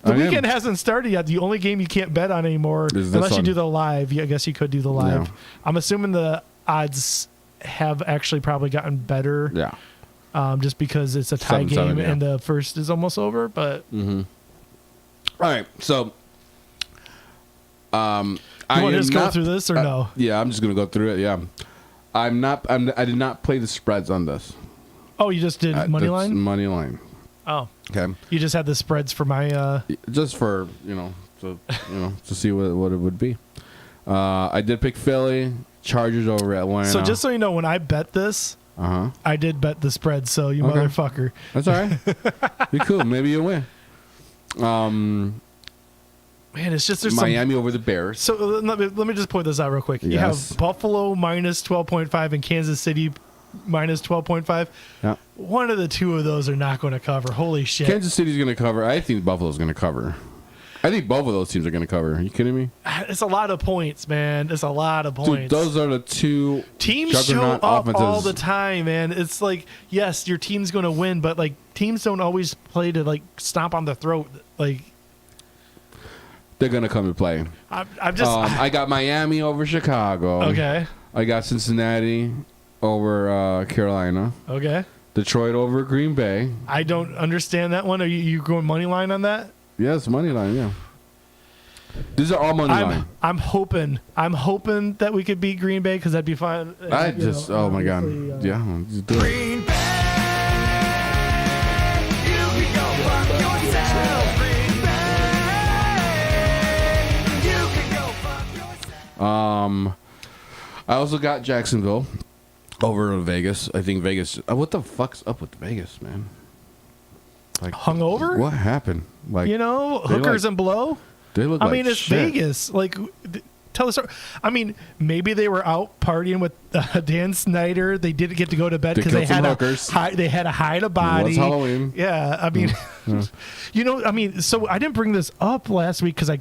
The weekend hasn't started yet. The only game you can't bet on anymore, unless you do the live. I guess you could do the live. Yeah. I'm assuming the odds have actually probably gotten better. Yeah. Just because it's a tie game and the first is almost over, but. All right, so you want to just go through this or no? Yeah, I'm just gonna go through it. Yeah, I did not play the spreads on this. Oh, you just did money line. Money line. Oh, okay. You just had the spreads for my. Just for to see what it would be. I did pick Philly, Chargers over Atlanta. So just so you know, when I bet this, I did bet the spread. So you motherfucker. That's all right. Be cool. Maybe you'll win. Man, it's just there's Miami over the Bears. So let me just point this out real quick. Yes. You have Buffalo -12.5 and Kansas City -12.5. Yeah. One of the two of those are not going to cover. Holy shit. Kansas City's going to cover. I think Buffalo's going to cover. I think both of those teams are going to cover. Are you kidding me? It's a lot of points, man. It's a lot of points. Dude, those are the two teams show up all the time, man. It's like, yes, your team's going to win, but like teams don't always play to like stomp on the throat. Like they're going to come and play. I'm just. I got Miami over Chicago. Okay. I got Cincinnati over Carolina. Okay. Detroit over Green Bay. I don't understand that one. Are you going money line on that? Yes, money line, yeah. These are all money line. I'm hoping that we could beat Green Bay because that'd be fun. Oh my god, yeah, just do Green Bay, you can go fuck yourself. Green Bay, you can go fuck yourself. I also got Jacksonville over Vegas. I think Vegas. What the fuck's up with Vegas, man? Like hungover? What happened? Like hookers and blow. They look. I mean, it's shit. Vegas. Like, tell the story. I mean, maybe they were out partying with Dan Snyder. They didn't get to go to bed because they had to hide a body. It's Halloween. Yeah, I mean, so I didn't bring this up last week because I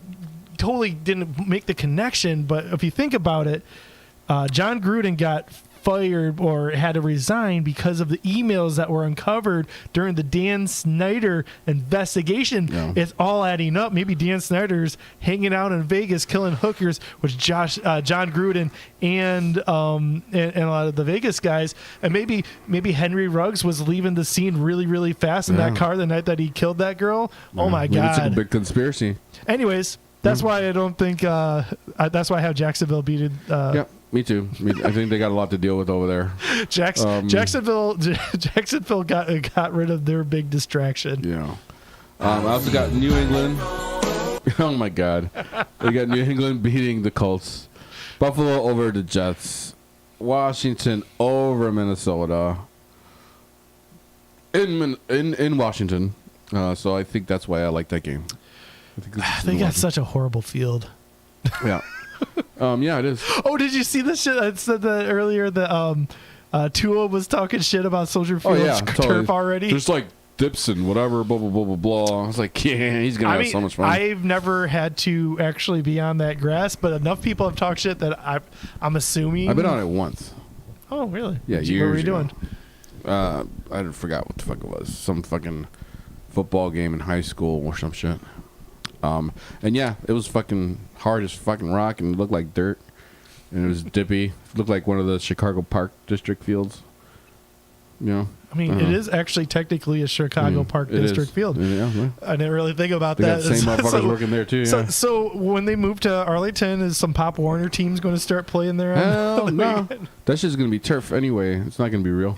totally didn't make the connection. But if you think about it, John Gruden got fired or had to resign because of the emails that were uncovered during the Dan Snyder investigation. Yeah. It's all adding up. Maybe Dan Snyder's hanging out in Vegas killing hookers with John Gruden and a lot of the Vegas guys. And maybe Henry Ruggs was leaving the scene really, really fast in that car the night that he killed that girl. Yeah. Oh my God. It's a big conspiracy. Anyways, that's why I don't think that's why I have Jacksonville beaten. Yep. Me too. I think they got a lot to deal with over there. Jacksonville got rid of their big distraction. Yeah. I also got New England. Oh my God. We got New England beating the Colts. Buffalo over the Jets. Washington over Minnesota. in Washington. So I think that's why I like that game. I think They got such a horrible field. Yeah. Yeah, it is. Oh, did you see this shit? I said that earlier that Tua was talking shit about Soldier Field's turf already. There's like dips and whatever, blah, blah, blah, blah, blah. I was like, yeah, he's going to have so much fun. I've never had to actually be on that grass, but enough people have talked shit that I'm assuming. I've been on it once. Oh, really? Yeah, What were you doing? I forgot what the fuck it was. Some fucking football game in high school or some shit. And yeah, it was fucking hard as fucking rock and it looked like dirt. And it was dippy. It looked like one of the Chicago Park District fields. You know? I mean, it is actually technically a Chicago Park District field. Yeah. I didn't really think about They that. got the same motherfuckers working there too. Yeah. So when they move to Arlington, is some Pop Warner teams going to start playing there? Hell no. That shit's going to be turf anyway. It's not going to be real.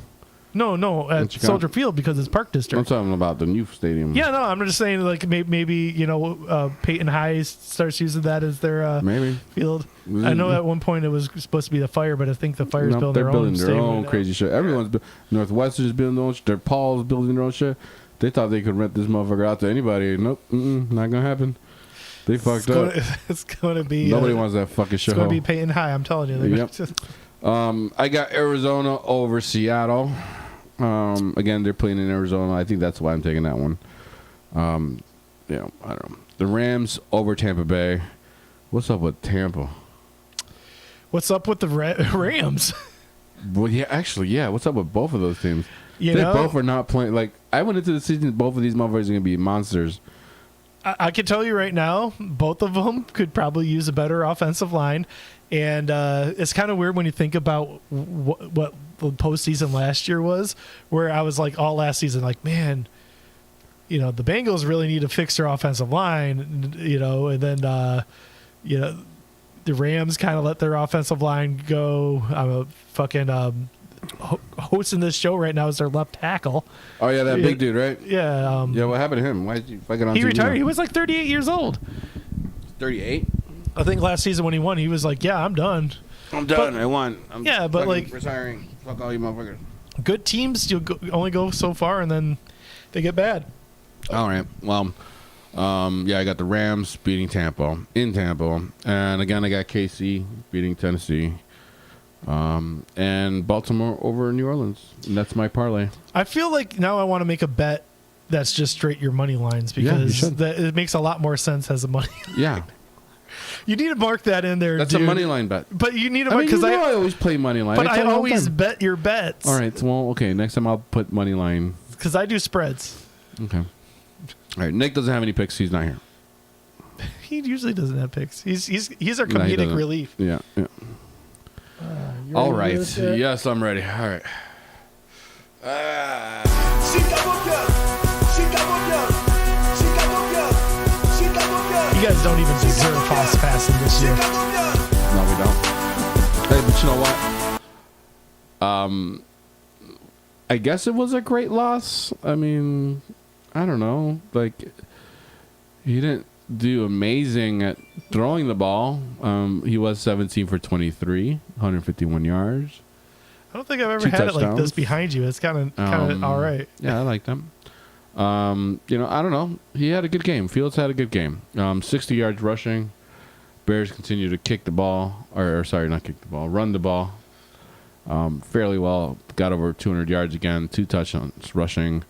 No, at Soldier Field because it's Park District. I'm talking about the new stadium. Yeah, no, I'm just saying like maybe Peyton High starts using that as their maybe field. I know at one point it was supposed to be the Fire, but I think the Fire's building they're their building own their stadium own now. crazy shit. Everyone's Northwestern's building their own shit. Their Paul's building their own shit. They thought they could rent this motherfucker out to anybody. Nope, not gonna happen. They fucked up. It's gonna be Nobody wants that fucking shit. It's gonna be Peyton High. I'm telling you. Yep. I got Arizona over Seattle. Again, they're playing in Arizona. I think that's why I'm taking that one. I don't know. The Rams over Tampa Bay. What's up with Tampa? What's up with the Rams? Well, yeah, actually, yeah. What's up with both of those teams? They both are not playing. Like, I went into the season, both of these motherfuckers are going to be monsters. I can tell you right now, both of them could probably use a better offensive line. And it's kind of weird when you think about what the postseason last year was, where I was like all last season, like, man, the Bengals really need to fix their offensive line, and then, the Rams kind of let their offensive line go. I'm hosting this show right now as their left tackle. Oh, yeah, that big dude, right? Yeah. Yeah, what happened to him? Why did you fucking on He TV retired. now? He was like 38 years old. 38? I think last season when he won, he was like, yeah, I'm done. I'm done. I won. I'm but like retiring. Fuck all you motherfuckers. Good teams, only go so far, and then they get bad. All right. Well, yeah, I got the Rams beating Tampa in Tampa, and again I got KC beating Tennessee, and Baltimore over New Orleans. And that's my parlay. I feel like now I want to make a bet that's just straight your money lines because it makes a lot more sense as a money. Yeah. You need to mark that in there. That's dude. a money line bet. But you need to mark because I always play money line. But I always bet your bets. All right. Well, okay. Next time I'll put money line. Because I do spreads. Okay. All right. Nick doesn't have any picks. He's not here. He usually doesn't have picks. He's our comedic relief. Yeah. All right. Yes, I'm ready. All right. You guys don't even deserve Foss passing this year. No, we don't. Hey, but you know what? I guess it was a great loss. I mean, I don't know. Like, he didn't do amazing at throwing the ball. He was 17 for 23, 151 yards. I don't think I've ever 2 had it like this touchdowns. behind you. It's kind of all right. Yeah, I like them. I don't know. He had a good game. Fields had a good game. 60 yards rushing. Bears continue to kick the ball, or sorry, not kick the ball, run the ball fairly well. Got over 200 yards again, 2 touchdowns rushing.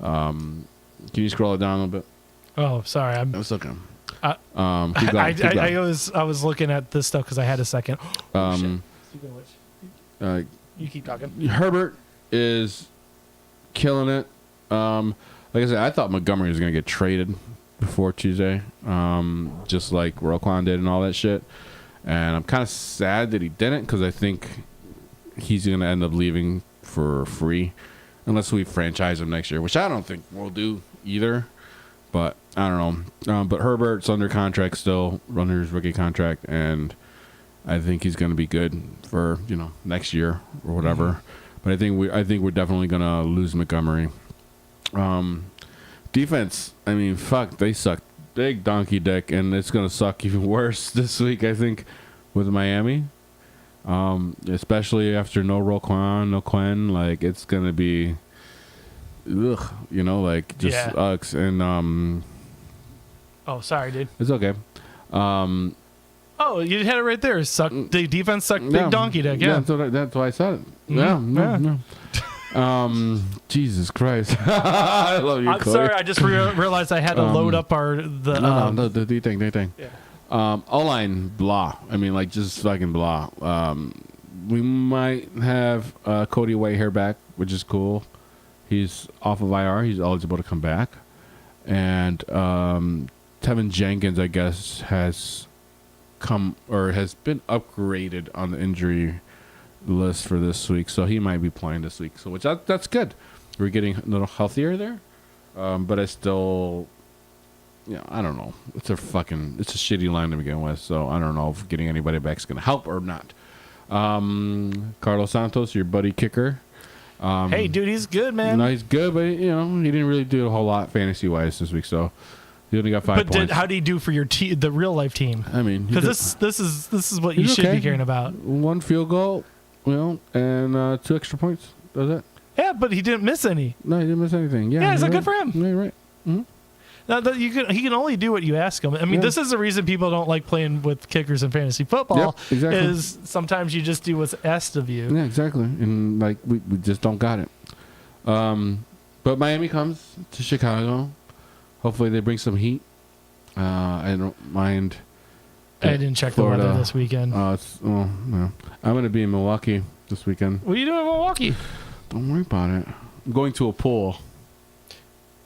Can you scroll it down a little bit? Oh, sorry. It's okay. Keep going, keep going. I was looking at this stuff because I had a second. You You keep talking. Herbert is killing it. Like I said, I thought Montgomery was going to get traded before Tuesday, just like Roquan did and all that shit. And I'm kind of sad that he didn't because I think he's going to end up leaving for free unless we franchise him next year, which I don't think we'll do either. But I don't know. But Herbert's under contract still, under his rookie contract, and I think he's going to be good for next year or whatever. Mm-hmm. But I think we're definitely going to lose Montgomery. Defense, I mean, fuck, they suck big donkey dick, and it's going to suck even worse this week, I think, with Miami. Especially after no Roquan, no Quinn. Like, it's going to be ugh, like just Yeah. ucks. And Oh, sorry, dude. it's okay. Oh, you had it right there. The defense sucked big Yeah. donkey dick. Yeah. That's why I said it. Mhm. Yeah, Yeah. no. Jesus Christ. I love you, I'm Cody. sorry. I just realized I had to load up No, do your thing, do your thing. Yeah. O-line, blah. I mean, like, just fucking blah. We might have Cody Whitehair back, which is cool. He's off of IR. He's eligible to come back. And Tevin Jenkins, I guess, has been upgraded on the injury list for this week, so he might be playing this week. So that's good. We're getting a little healthier there, but I still, I don't know. It's a shitty line to begin with, so I don't know if getting anybody back is going to help or not. Carlos Santos, your buddy kicker. Hey, dude, he's good, man. No, he's good, but he didn't really do a whole lot fantasy wise this week, so he only got 5 points. How did he do for your the real life team? I mean, Because this is what you he's should okay. be caring about. 1 field goal, and 2 extra points. Does it? Yeah, but he didn't miss any. No, he didn't miss anything. Yeah, Yeah, so you're good right. for him. Yeah, you're right. Mm-hmm. Now, he can only do what you ask him. I mean, Yeah. this is the reason people don't like playing with kickers in fantasy football. Yep, exactly. Is sometimes you just do what's asked of you. Yeah, exactly. And like we just don't got it. But Miami comes to Chicago. Hopefully they bring some heat. I don't mind. I didn't check Florida. the weather this weekend. No. I'm going to be in Milwaukee this weekend. What are you doing in Milwaukee? Don't worry about it. I'm going to a pool.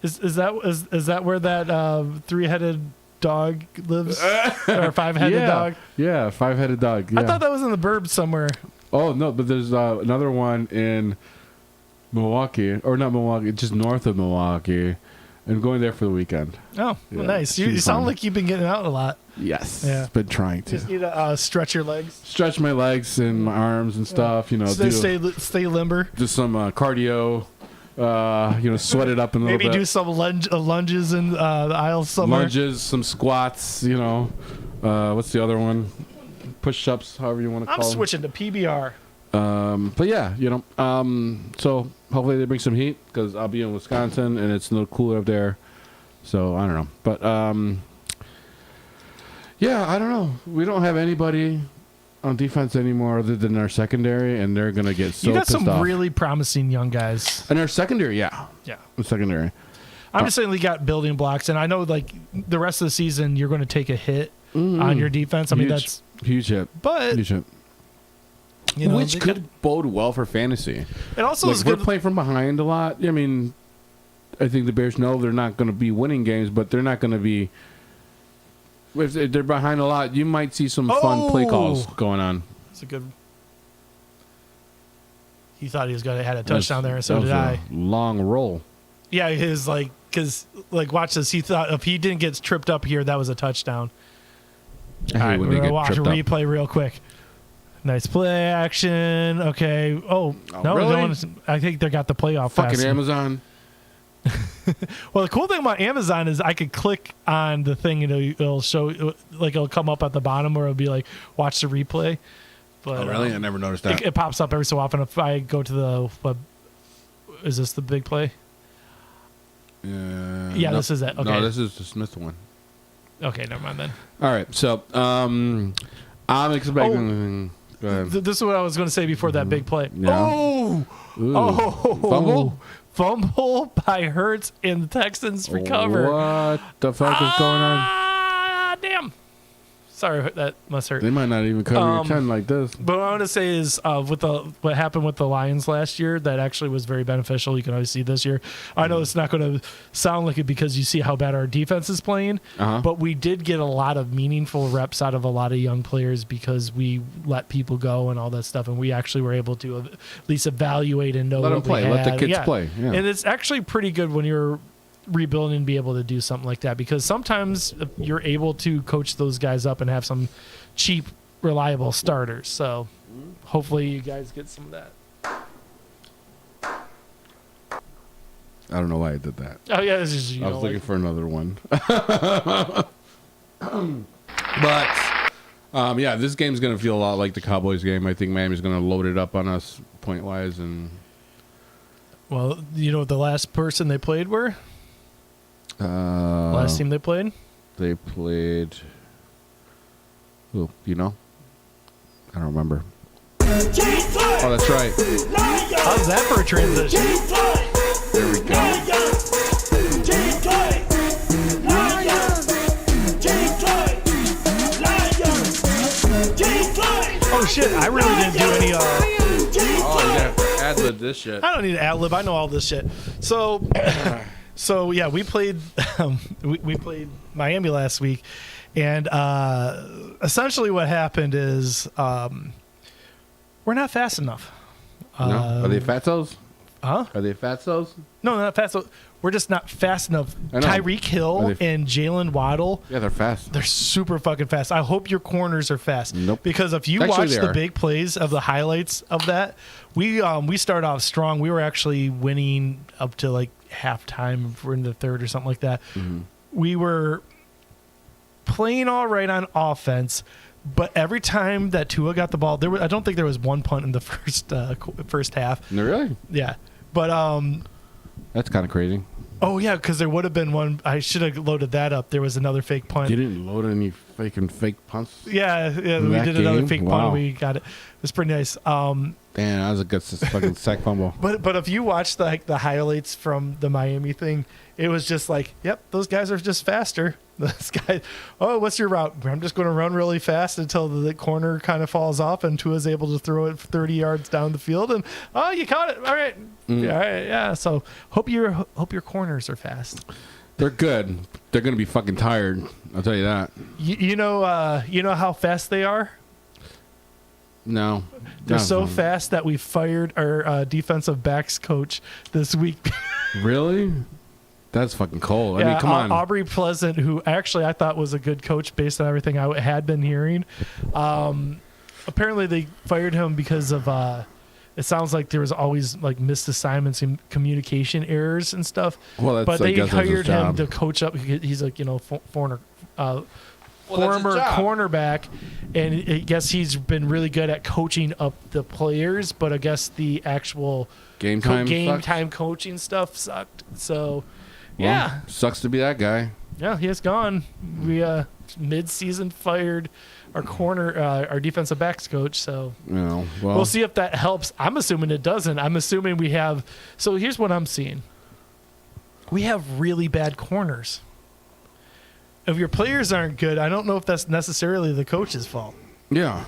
Is that where that 3-headed dog lives or 5-headed dog? Yeah, 5-headed dog. Yeah. I thought that was in the burbs somewhere. Oh no, but there's another one in Milwaukee, or not Milwaukee, just north of Milwaukee. I'm going there for the weekend. Oh, Yeah, well, nice. You should be sound fun. like you've been getting out a lot. Yes. Yeah. Been trying to Just need to stretch your legs. stretch my legs and my arms and stuff. Stay limber. Do some cardio. Sweat it up a little Maybe bit. do some lunges in the aisle somewhere. Lunges, some squats. What's the other one? Push-ups, however you want to I'm call them. switching to PBR. But yeah, so hopefully they bring some heat because I'll be in Wisconsin and it's a little cooler up there. So I don't know, but yeah, I don't know. We don't have anybody on defense anymore other than our secondary, and they're gonna get so You got pissed some off. really promising young guys. And our secondary, yeah, Yeah. the secondary. I'm just saying we got building blocks, and I know like the rest of the season you're going to take a hit on your defense. I mean Huge- that's, huge hit, but huge hit. they Which could bode well for fantasy. it also Like is we're good. playing from behind a lot. I mean, I think the Bears know they're not going to be winning games, but they're not going to be. If they're behind a lot, you might see some fun play calls going on. It's a good. He thought he was going to had a touchdown there, and so That did was I. a long roll. Yeah, his because watch this. He thought if he didn't get tripped up here, that was a touchdown. I hate All right, when we're they gonna get watch a tripped up. replay real quick. Nice play action. Okay. Oh, no, really? no one's, I think they got the playoff Fucking pass. Amazon. Well, the cool thing about Amazon is I could click on the thing and it'll show, like it'll come up at the bottom where it'll be like, watch the replay. But, I never noticed that. It pops up every so often if I go to the web. Is this the big play? Yeah, no, this is it. Okay. No, this is the Smith one. Okay, never mind then. All right, so I'm expecting. Go ahead. This is what I was going to say before that big play. Yeah. Oh! Ooh. Oh! Fumble? Fumble by Hurts and the Texans recover. What the fuck is going on? Ah, damn. Sorry, that must hurt. They might not even cover your 10 like this. But what I want to say is, with what happened with the Lions last year, that actually was very beneficial. You can always see this year. I know it's not going to sound like it because you see how bad our defense is playing, but we did get a lot of meaningful reps out of a lot of young players because we let people go and all that stuff, and we actually were able to at least evaluate and know Let what them play. we Let the had. kids play. Yeah. And it's actually pretty good when you're rebuilding and be able to do something like that because sometimes you're able to coach those guys up and have some cheap, reliable starters. So hopefully you guys get some of that. I don't know why I did that. Oh yeah, this is I was looking for another one. But yeah, this game's gonna feel a lot like the Cowboys game. I think Miami's gonna load it up on us point wise, and Well, you know what the last person they played were? Last team they played? They played. Oh, you know? I don't remember. Oh, that's right. How's that for a transition? There we go. Oh shit! I really didn't do any. Oh, you have to ad-lib this shit. I don't need to ad lib. I know all this shit. So, so yeah, we played. We played Miami last week, and essentially what happened is we're not fast enough. No? Are they fatzos? Huh? Are they fatzos? No, not fast. We're just not fast enough. I know. Tyreek Hill Are they- and Jalen Waddle. Yeah, they're fast. They're super fucking fast. I hope your corners are fast. Nope. Because if you Actually, watch they the are. big plays of the highlights of that, we started off strong. We were actually winning up to like halftime. We're in the third or something like that. Mm-hmm. We were playing all right on offense, but every time that Tua got the ball, I don't think there was one punt in the first half. No, really? Yeah, but That's kind of crazy. oh yeah, because there would have been one. I should have loaded that up. There was another fake punt. You didn't load any fake punts? Yeah, In we that did another game? fake punt. Wow. And we got it. It was pretty nice. Damn, that was a good fucking sack fumble. But if you watch the highlights from the Miami thing, it was just like, yep, those guys are just faster. This guy, oh, what's your route? I'm just going to run really fast until the corner kind of falls off and Tua's able to throw it 30 yards down the field. And oh, you caught it. All right, yeah, all right, yeah. So hope your corners are fast. They're good. They're going to be fucking tired. I'll tell you that. You know how fast they are. No. They're No. so fast that we fired our defensive backs coach this week. Really? That's fucking cold. I mean, come on. Aubrey Pleasant, who actually I thought was a good coach based on everything I had been hearing. Apparently they fired him because of it sounds like there was always like missed assignments and communication errors and stuff. Well, that's, but I they guess that's his hired him job. to coach up. He's like, former that's his former job. cornerback, and I guess he's been really good at coaching up the players. But I guess the actual Game time sucks? time coaching stuff sucked. So Well, yeah, Sucks to be that guy. yeah, he is gone. We mid-season fired our defensive backs coach. So You know, well, we'll see if that helps. I'm assuming it doesn't. I'm assuming we have. So here's what I'm seeing. We have really bad corners. If your players aren't good, I don't know if that's necessarily the coach's fault. Yeah.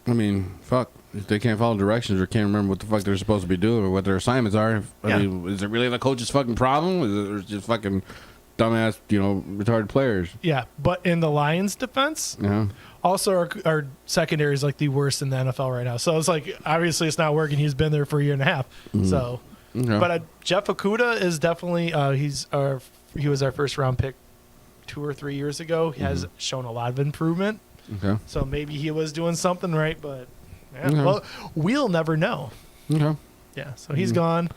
I mean, fuck. If they can't follow directions or can't remember what the fuck they're supposed to be doing or what their assignments are, I mean, is it really the coach's fucking problem? Is it just fucking dumbass, retarded players? Yeah, but in the Lions' defense, Yeah. also our secondary is like the worst in the NFL right now. So it's like obviously it's not working. He's been there for a year and a half. So, Okay. but Jeff Okudah is definitely he was our first round pick 2 or 3 years ago. He has shown a lot of improvement. Okay. So maybe he was doing something right, but yeah, Okay. well, we'll never know. Okay. Yeah, so he's gone.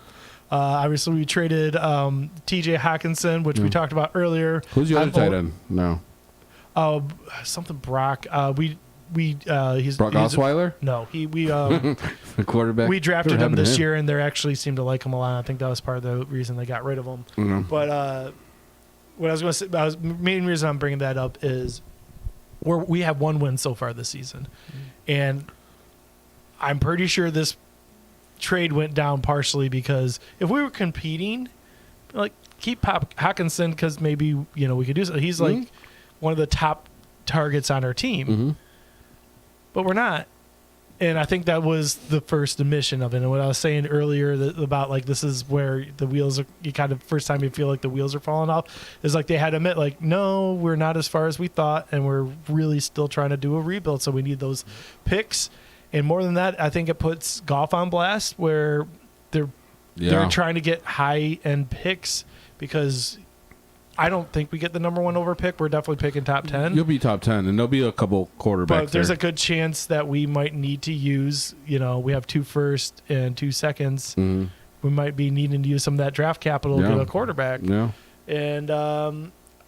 Obviously, we traded T.J. Hawkinson, which we talked about earlier. Who's the other I'm tight end? No. Something Brock. He's Brock he's- Osweiler? No, we The quarterback? we drafted What him happened to this year, and they actually seemed to like him a lot. I think that was part of the reason they got rid of him. Mhm. But what I was going to say, main reason I'm bringing that up is we have one win so far this season, and I'm pretty sure this trade went down partially because if we were competing, like keep Hawkinson because maybe we could do so. He's like one of the top targets on our team, Mhm. but we're not. And I think that was the first admission of it. And what I was saying earlier about like this is where the wheels are. You kind of first time you feel like the wheels are falling off is like they had to admit like no, we're not as far as we thought, and we're really still trying to do a rebuild. So we need those picks. And more than that, I think it puts golf on blast where they're trying to get high end picks because I don't think we get the number 1 over pick. We're definitely picking top 10. You'll be top 10, and there'll be a couple quarterbacks But there's there. a good chance that we might need to use, we have 2 firsts and 2 seconds. We might be needing to use some of that draft capital to Yeah. get a quarterback. Yeah. And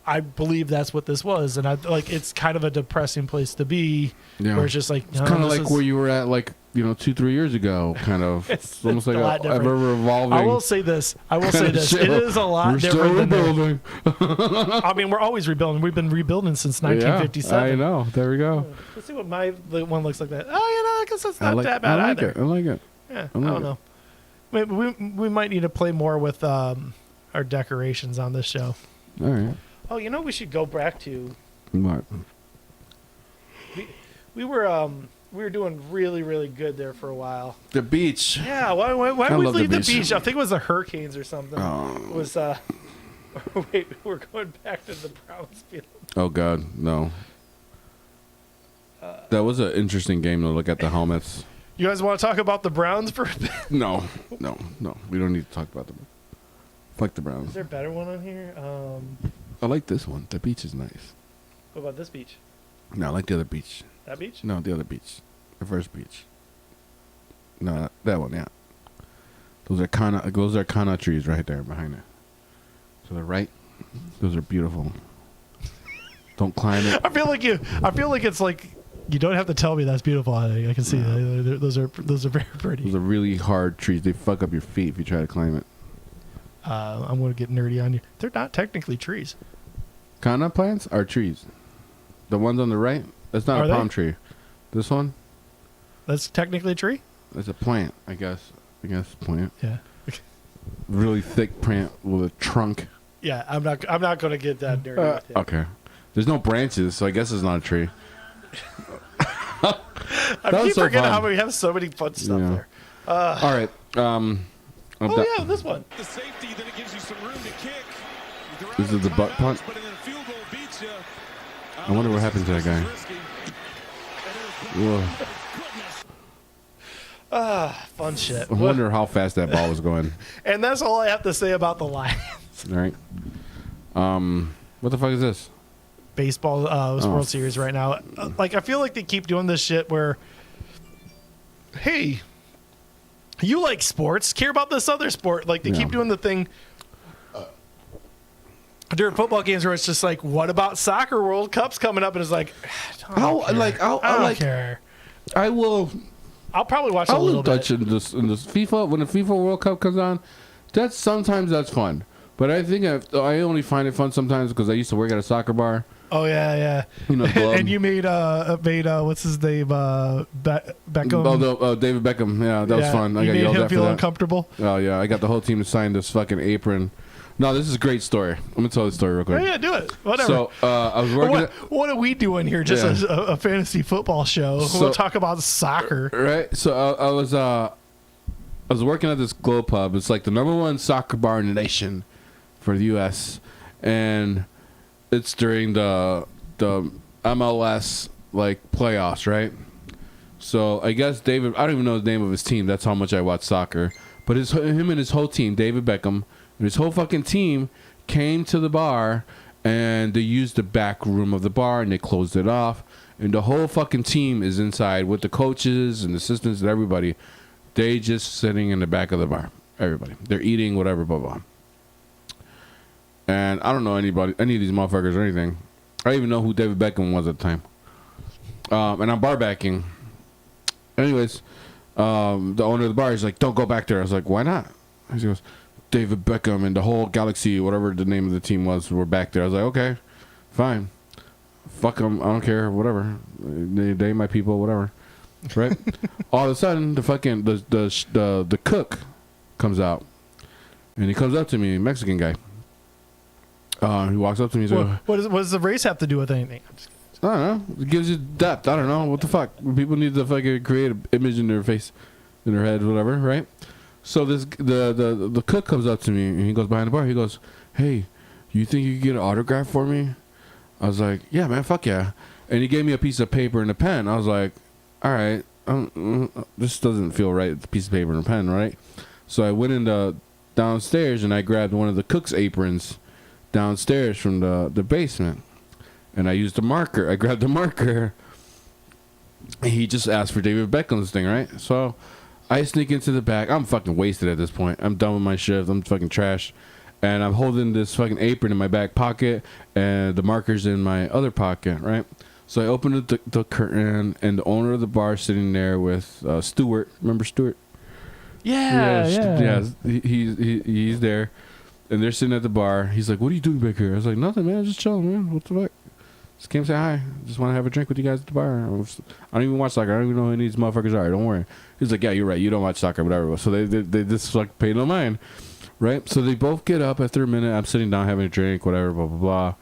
I believe that's what this was, and I like it's kind of a depressing place to be. Yeah. Where it's just like It's kind of like where you were at, like 2-3 years ago. Kind of. It's almost like a lot different. ever evolving. I will say this. It is a lot We're different still than rebuilding. I mean, we're always rebuilding. We've been rebuilding since 1957. Yeah, I know. There we go. Let's see what the one looks like. That. Oh, I guess that's not that bad I like either. it. I like it. Yeah, I I like don't know. Maybe we might need to play more with our decorations on this show. All right. Oh, we should go back to. What? We were doing really, really good there for a while. The beach. Yeah, why I did we love the leave the beach. beach? I think it was the Hurricanes or something. Oh. It was wait, we're going back to the Browns field. Oh God, no. That was an interesting game to look at the helmets. You guys want to talk about the Browns for a bit? No. We don't need to talk about them. Fuck the Is Browns. there a better one on here? I like this one. The beach is nice. What about this beach? No, I like the other beach. That beach? No, the other beach. The first beach. No, that one, yeah. Those are kana trees right there behind it. To the right, those are beautiful. Don't climb it. I feel like it's like you don't have to tell me that's beautiful. I can see that. Those are very pretty. Those are really hard trees. They fuck up your feet if you try to climb it. I'm going to get nerdy on you. They're not technically trees. Kana plants are trees. The ones on the right, that's not Are a they? palm tree. This one, That's technically a tree? that's a plant, I guess. Plant. Yeah. Really thick plant with a trunk. Yeah, I'm not going to get that nerdy with you. Okay. There's no branches, so I guess it's not a tree. I was keep so forgetting fun. how we have so many fun stuff Yeah. there. All right. Oh, yeah, this one. The safety, then it gives you some room to kick. This is the butt punt. But then a field goal beats you. I wonder what happened to that guy. Ugh. Fun shit. I wonder how fast that ball was going. And that's all I have to say about the Lions. All right. What the fuck is this? Baseball World Series right now. Like, I feel like they keep doing this shit where, hey, you like sports, care about this other sport. Like, they Yeah. keep doing the thing during football games where it's just like, what about soccer World Cup's coming up? And it's like, I don't care. I will. I'll probably watch a I will little bit. touch in this FIFA when the FIFA World Cup comes on. Sometimes that's fun, but I think I only find it fun sometimes because I used to work at a soccer bar. Oh, yeah. You know, And you made what's his name, Beckham. David Beckham. Yeah, that was fun. I You got made yelled him at for feel that. uncomfortable. Oh yeah, I got the whole team to sign this fucking apron. No, this is a great story. I'm gonna tell the story real Oh, quick. yeah, do it. Whatever. So I was working. What are we doing here? Just Yeah. a fantasy football show. So- We'll talk about soccer. Right. So I was working at this Glow Pub. It's like the #1 soccer bar in the nation for the U.S. And it's during the MLS like playoffs, right? So I guess David, I don't even know the name of his team. That's how much I watch soccer. But him and his whole team, David Beckham, and his whole fucking team came to the bar and they used the back room of the bar and they closed it off. And the whole fucking team is inside with the coaches and assistants and everybody. They just sitting in the back of the bar. Everybody. They're eating, whatever, blah, blah. And I don't know any of these motherfuckers or anything. I don't even know who David Beckham was at the time. And I'm bar backing. Anyways, the owner of the bar is like, don't go back there. I was like, why not? He goes, David Beckham and the whole Galaxy, whatever the name of the team was, were back there. I was like, okay, fine. Fuck them. I don't care. Whatever. They my people. Whatever. Right. All of a sudden, the fucking the cook comes out, and he comes up to me, Mexican guy. He walks up to me. He's like, What does the race have to do with anything? I'm just kidding. I don't know. It gives you depth. I don't know. What the fuck? People need to fucking create an image in their face, in their head, whatever, right? So the cook comes up to me and he goes behind the bar. He goes, "Hey, you think you could get an autograph for me?" I was like, "Yeah, man, fuck yeah." And he gave me a piece of paper and a pen. I was like, "All right, this doesn't feel right. It's a piece of paper and a pen, right?" So I went downstairs and I grabbed one of the cook's aprons downstairs from the basement. And I used a marker. I grabbed a marker. And he just asked for David Beckham's thing, right? So I sneak into the back. I'm fucking wasted at this point. I'm done with my shift. I'm fucking trash. and I'm holding this fucking apron in my back pocket, and the marker's in my other pocket, right? So I opened the curtain, and the owner of the bar sitting there with Stuart. Remember Stuart? Yeah. He's there, and they're sitting at the bar. He's like, "What are you doing back here?" I was like, "Nothing, man. Just chilling, man. What the fuck? Just came to say hi. Just want to have a drink with you guys at the bar. I don't even watch soccer. I don't even know who these motherfuckers are. Don't worry." He's like, "Yeah, you're right. You don't watch soccer, whatever." So they just like pay no mind, right? So they both get up after a minute. I'm sitting down having a drink, whatever, blah blah blah.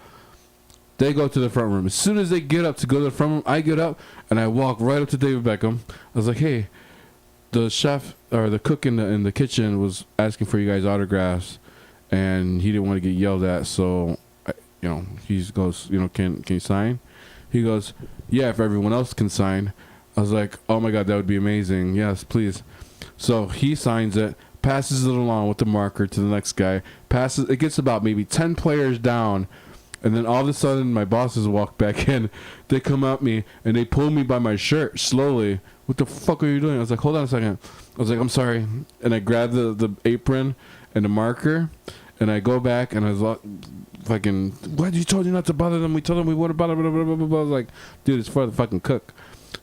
They go to the front room. As soon as they get up to go to the front room, I get up and I walk right up to David Beckham. I was like, "Hey, the chef or the cook in the kitchen was asking for you guys' autographs, and he didn't want to get yelled at, so he goes, can you sign?" He goes, "Yeah, if everyone else can sign." I was like, "Oh my god, that would be amazing. Yes, please." So he signs it, passes it along with the marker to the next guy. Passes. It gets about maybe 10 players down. And then all of a sudden, my bosses walk back in. They come at me, and they pull me by my shirt slowly. "What the fuck are you doing?" I was like, "Hold on a second." I was like, "I'm sorry." And I grabbed the apron and the marker, and I go back, and I was like, fucking, "What? You told you not to bother them. We told them we would have bothered them." Blah, blah, blah, blah. I was like, "Dude, it's for the fucking cook."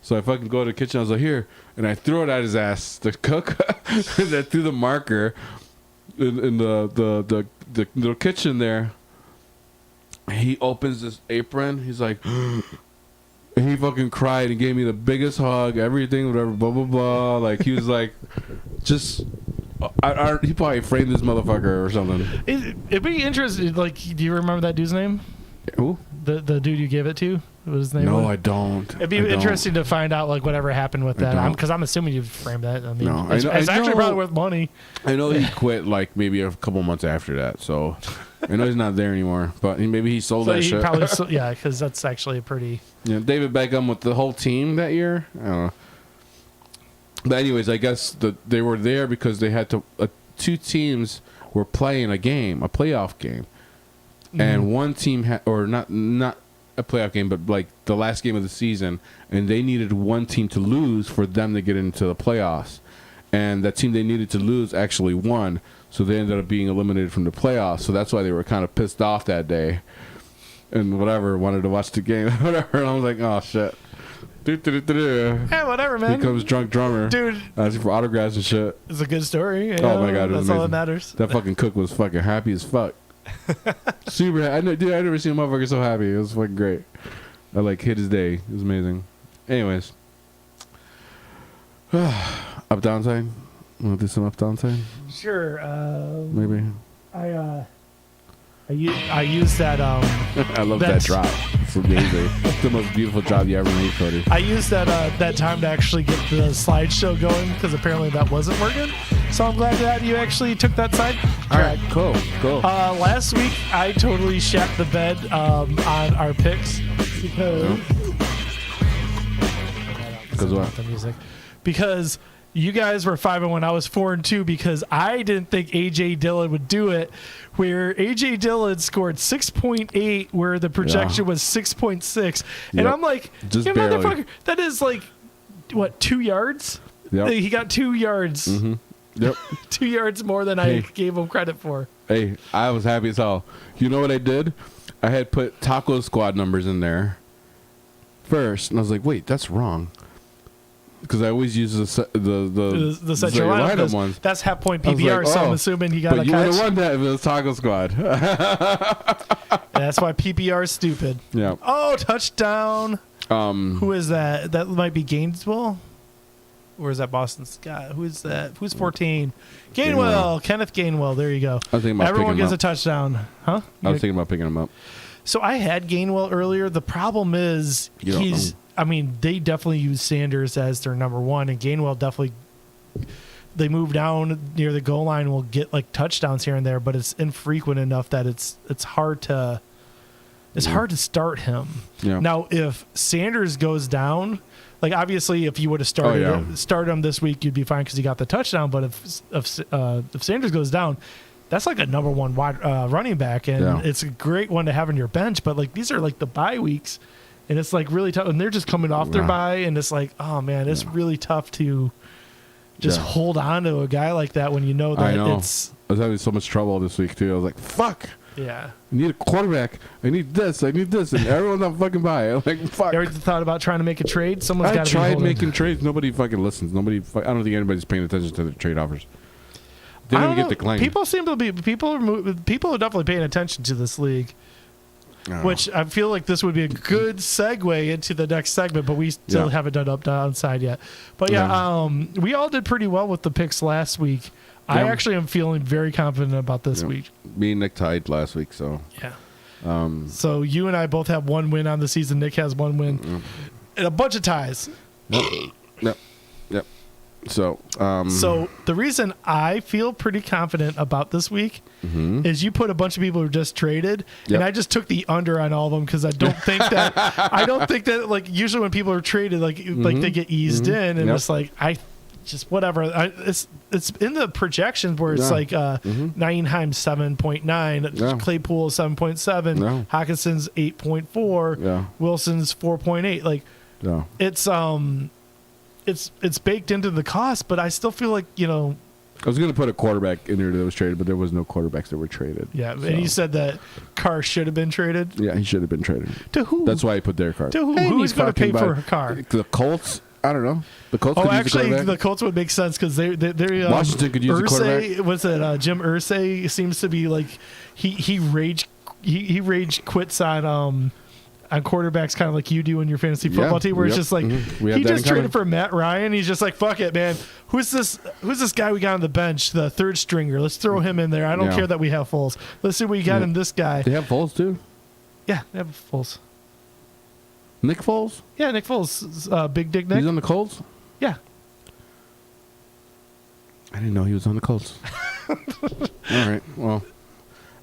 So I fucking go to the kitchen. I was like, "Here." And I throw it at his ass. The cook, and I threw the marker in the kitchen there. He opens this apron. He's like, he fucking cried and gave me the biggest hug, everything, whatever, blah, blah, blah. Like, he was like, just, he probably framed this motherfucker or something. It'd be interesting. Like, do you remember that dude's name? Who? The dude you gave it to? What his name No, was? I don't. It'd be interesting to find out, like, whatever happened with that. Because I'm assuming you framed that. I mean, No, it's I actually know- probably worth money. I know he quit, like, maybe a couple months after that, so I know he's not there anymore. But maybe he sold So that he shit. probably, yeah, because that's actually a pretty. Yeah, David Beckham with the whole team that year. I don't know. But anyways, I guess they were there because they had to. Two teams were playing a game, a playoff game, and one team had, or not a playoff game, but like the last game of the season, and they needed one team to lose for them to get into the playoffs, and that team they needed to lose actually won, so they ended up being eliminated from the playoffs. So that's why they were kind of pissed off that day. And whatever, wanted to watch the game, whatever. And I was like, "Oh shit, Yeah, whatever, man. Here comes drunk drummer, Dude, asking for autographs and shit." it's a good story. Oh my god, it was that's all that amazing. matters. That fucking cook was fucking happy as fuck. Super happy. Dude, I never seen a motherfucker so happy. It was fucking great. I like hit his day. It was amazing. Anyways, up downside. Want to do some up downside? Sure. Maybe. I use that. I love that That's- drop. It's amazing. It's the most beautiful drop you ever made, Cody. I used that time to actually get the slideshow going because apparently that wasn't working. So I'm glad that you actually took that side. All right, cool. Last week I totally shat the bed on our picks because what? the music because you guys were 5-1. I was 4-2 because I didn't think AJ Dillon would do it. Where AJ Dillon scored 6.8, where the projection was 6.6, and Yep. I'm like, Just you barely. motherfucker, that is like what 2 yards? Yep. He got 2 yards. Yep. 2 yards more than Hey. I gave him credit for. Hey, I was happy as hell. You know what I did? I had put Taco Squad numbers in there first, and I was like, wait, that's wrong. Because I always use the Central lineup. lineup ones. That's half point I was PPR, like, so I'm oh, assuming he got But a you would catch. have won that if it was Taco Squad. That's why PPR is stupid. Yeah. Oh, touchdown. Um. Who is that? That might be Gainesville? Or is that Boston Scott? Who is that? Who's 14? Gainwell. Kenneth Gainwell. There you go. I was thinking about Everyone picking him gets a up. touchdown. Huh? I was thinking about picking him up. So I had Gainwell earlier. The problem is You don't know. I mean, they definitely use Sanders as their number one, and Gainwell definitely they move down near the goal line will get like touchdowns here and there, but it's infrequent enough that it's hard to hard to start him. Yeah. Now, if Sanders goes down, like obviously if you would have started him this week, you'd be fine because he got the touchdown. But if Sanders goes down, that's like a number one wide running back, and it's a great one to have on your bench. But like these are like the bye weeks, and it's like really tough. And they're just coming off their bye, and it's like, oh man, it's really tough to just hold on to a guy like that when you know that I was having so much trouble this week too. I was like, fuck. Yeah. I need a quarterback. I need this. And everyone's not fucking buy. I'm like, fuck. You ever thought about trying to make a trade? Someone's I got to tried making trades. Nobody fucking listens. I don't think anybody's paying attention to the trade offers. Didn't even get declined. People seem to be. People are definitely paying attention to this league. Which I feel like this would be a good segue into the next segment, but we still haven't done up downside yet. But we all did pretty well with the picks last week. I actually am feeling very confident about this week. Me and Nick tied last week, so yeah. So you and I both have one win on the season. Nick has one win, and a bunch of ties. Yep. So, so the reason I feel pretty confident about this week is you put a bunch of people who just traded, and I just took the under on all of them because I don't think that like usually when people are traded like they get eased in, and it's like whatever. It's in the projections where it's like Nienheim 7.9, Claypool 7.7, Hawkinson's 8.4, Wilson's 4.8. Like it's baked into the cost, but I still feel like, I was going to put a quarterback in there that was traded, but there was no quarterbacks that were traded. Yeah, so. And you said that Carr should have been traded? Yeah, he should have been traded. To who? That's why I put their Carr. To who? Who's going to pay for a Carr? The Colts? I don't know. The Colts could actually, use a the Colts would make sense because they Washington could use a quarterback. Was it Jim Irsay seems to be like he rage quits on quarterbacks, kind of like you do in your fantasy football team, where it's just like he just traded for Matt Ryan. He's just like, fuck it, man. Who's this guy we got on the bench, the third stringer? Let's throw him in there. I don't care that we have Foles. Let's see what we got in this guy. They have Foles too. Yeah, they have Foles. Nick Foles? Yeah, Nick Foles, Big Dick Nick. He's on the Colts? Yeah. I didn't know he was on the Colts. All right. Well,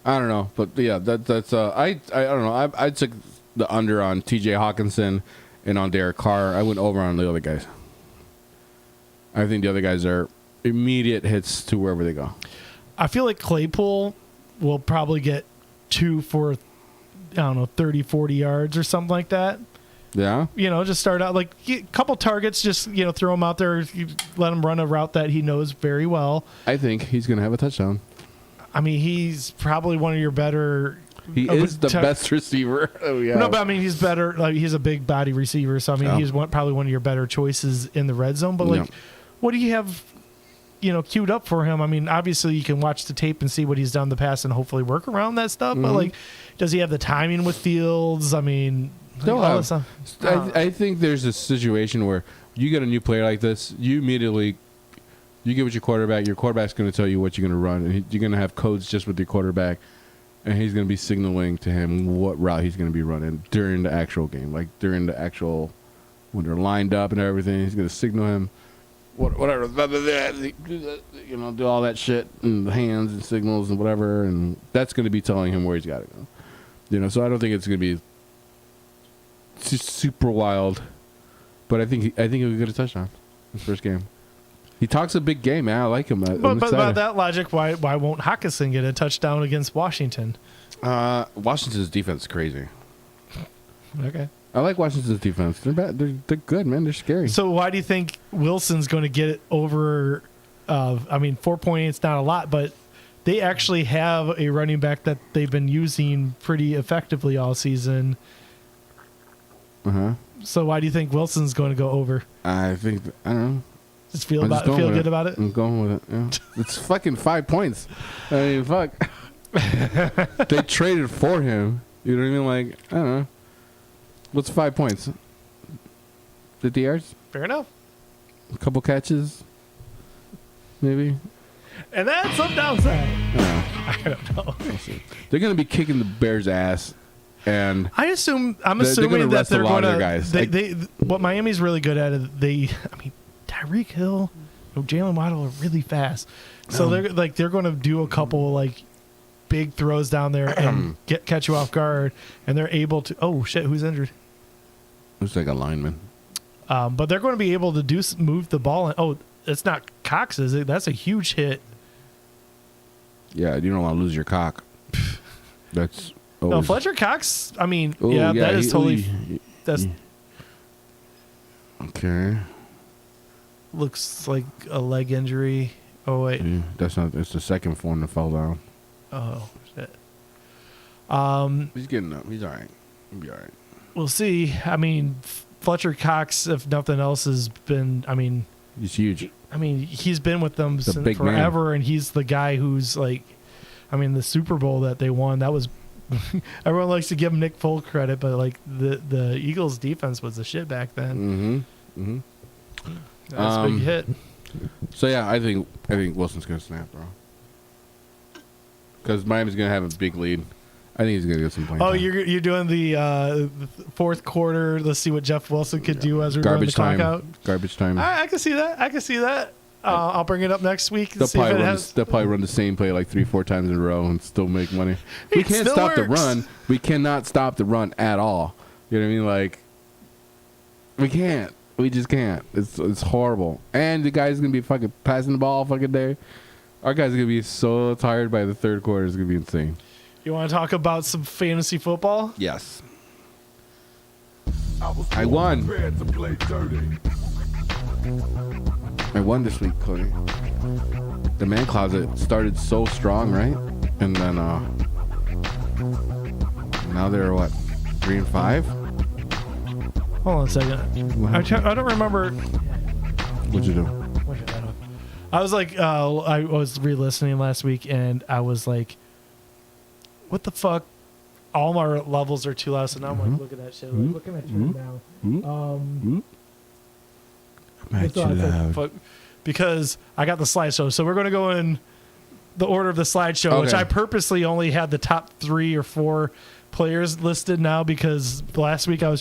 I don't know, but yeah, that's I don't know. I took the under on T.J. Hawkinson and on Derek Carr. I went over on the other guys. I think the other guys are immediate hits to wherever they go. I feel like Claypool will probably get 2 for, 30, 40 yards or something like that. Yeah. Just start out like a couple targets, just, throw him out there, let him run a route that he knows very well. I think he's going to have a touchdown. I mean, he's probably one of your better. He is the best receiver. Oh, yeah. No, but I mean, he's better. Like, he's a big body receiver. So, I mean, he's probably one of your better choices in the red zone. But, like, what do you have, queued up for him? I mean, obviously, you can watch the tape and see what he's done in the past and hopefully work around that stuff. But, like, does he have the timing with Fields? I mean, all this stuff. I think there's a situation where you get a new player like this, you immediately you get with your quarterback's going to tell you what you're going to run, and you're going to have codes just with your quarterback, and he's going to be signaling to him what route he's going to be running during the actual game, like during the actual when they're lined up and everything. He's going to signal him whatever, do all that shit and the hands and signals and whatever, and that's going to be telling him where he's got to go. So I don't think it's going to be super wild, but I think he'll get a touchdown his first game. He talks a big game, man. I like him. But by that logic, why won't Hawkinson get a touchdown against Washington? Washington's defense is crazy. Okay. I like Washington's defense. They're bad. They're good, man. They're scary. So why do you think Wilson's going to get it over? 4.8 is not a lot, but they actually have a running back that they've been using pretty effectively all season. So why do you think Wilson's going to go over? I don't know. Just feel good about it? I'm going with it. Yeah. It's fucking 5 points. I mean, fuck. They traded for him. You know what I mean? Like, I don't know. What's 5 points? 50 yards? Fair enough. A couple catches? Maybe? And that's some downside. I don't know. They're going to be kicking the Bears' ass. And I'm assuming that they're going to guys. What Miami's really good at is Tyreek Hill, Jalen Waddle are really fast, so they're going to do a couple like big throws down there and catch you off guard, and they're able to. Oh shit, who's injured? Looks like a lineman. But they're going to be able to move the ball. Oh, it's not Cox, is it? That's a huge hit. Yeah, you don't want to lose your cock. That's. No, Fletcher Cox. I mean, that is totally. That's okay. Looks like a leg injury. Oh wait. Yeah, that's not. It's the second one that fell down. Oh shit. He's getting up. He's all right. He'll be all right. We'll see. I mean, Fletcher Cox, if nothing else, has been. I mean, He's huge. he's been with them He's a since big man. forever, and he's the guy who's like, I mean, the Super Bowl that they won. That was. Everyone likes to give him Nick full credit, but like the Eagles' defense was the shit back then. Mm-hmm. That's a big hit. So yeah, I think Wilson's gonna snap, bro. Because Miami's gonna have a big lead. I think he's gonna get some playing Oh, time. you're doing the fourth quarter. Let's see what Jeff Wilson could do as we run the Garbage clock time. out. Garbage time. I can see that. I'll bring it up next week. And They'll see if probably, it run has. they'll probably run the same play like 3-4 times in a row and still make money. We It can't still stop the works. run. We cannot stop the run at all. You know what I mean? Like, we can't. We just can't. It's horrible. And the guy's gonna be fucking passing the ball fucking day. Our guys are gonna be so tired by the third quarter. It's gonna be insane. You want to talk about some fantasy football? Yes. I won. I won this week, Cody. The Man Closet started so strong, right? And then now they're what, 3-5? Hold on a second. I don't remember. What'd you do? What did I do? I was like, I was re-listening last week, and I was like, what the fuck? All my levels are too loud, so now I'm like looking at shit. Like, looking at you now. I still have to, fuck, because I got the slideshow. So we're going to go in the order of the slideshow, which Okay. I purposely only had the top 3 or 4 players listed now because last week I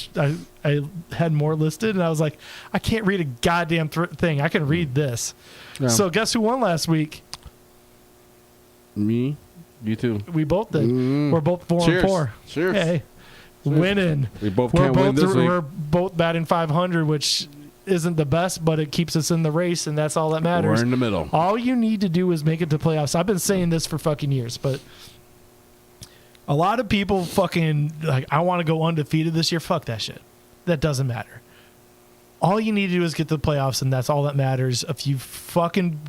had more listed, and I was like, I can't read a goddamn thing. I can read this. Yeah. So guess who won last week? Me? You too. We both did. We're both 4 Cheers. and 4. Cheers. Hey, winning. We both can't win this week. We're both batting 500, which isn't the best, but it keeps us in the race, and that's all that matters. We're in the middle. All you need to do is make it to playoffs. I've been saying this for fucking years, but a lot of people fucking like, I want to go undefeated this year. Fuck that shit. That doesn't matter. All you need to do is get to the playoffs, and that's all that matters. If you fucking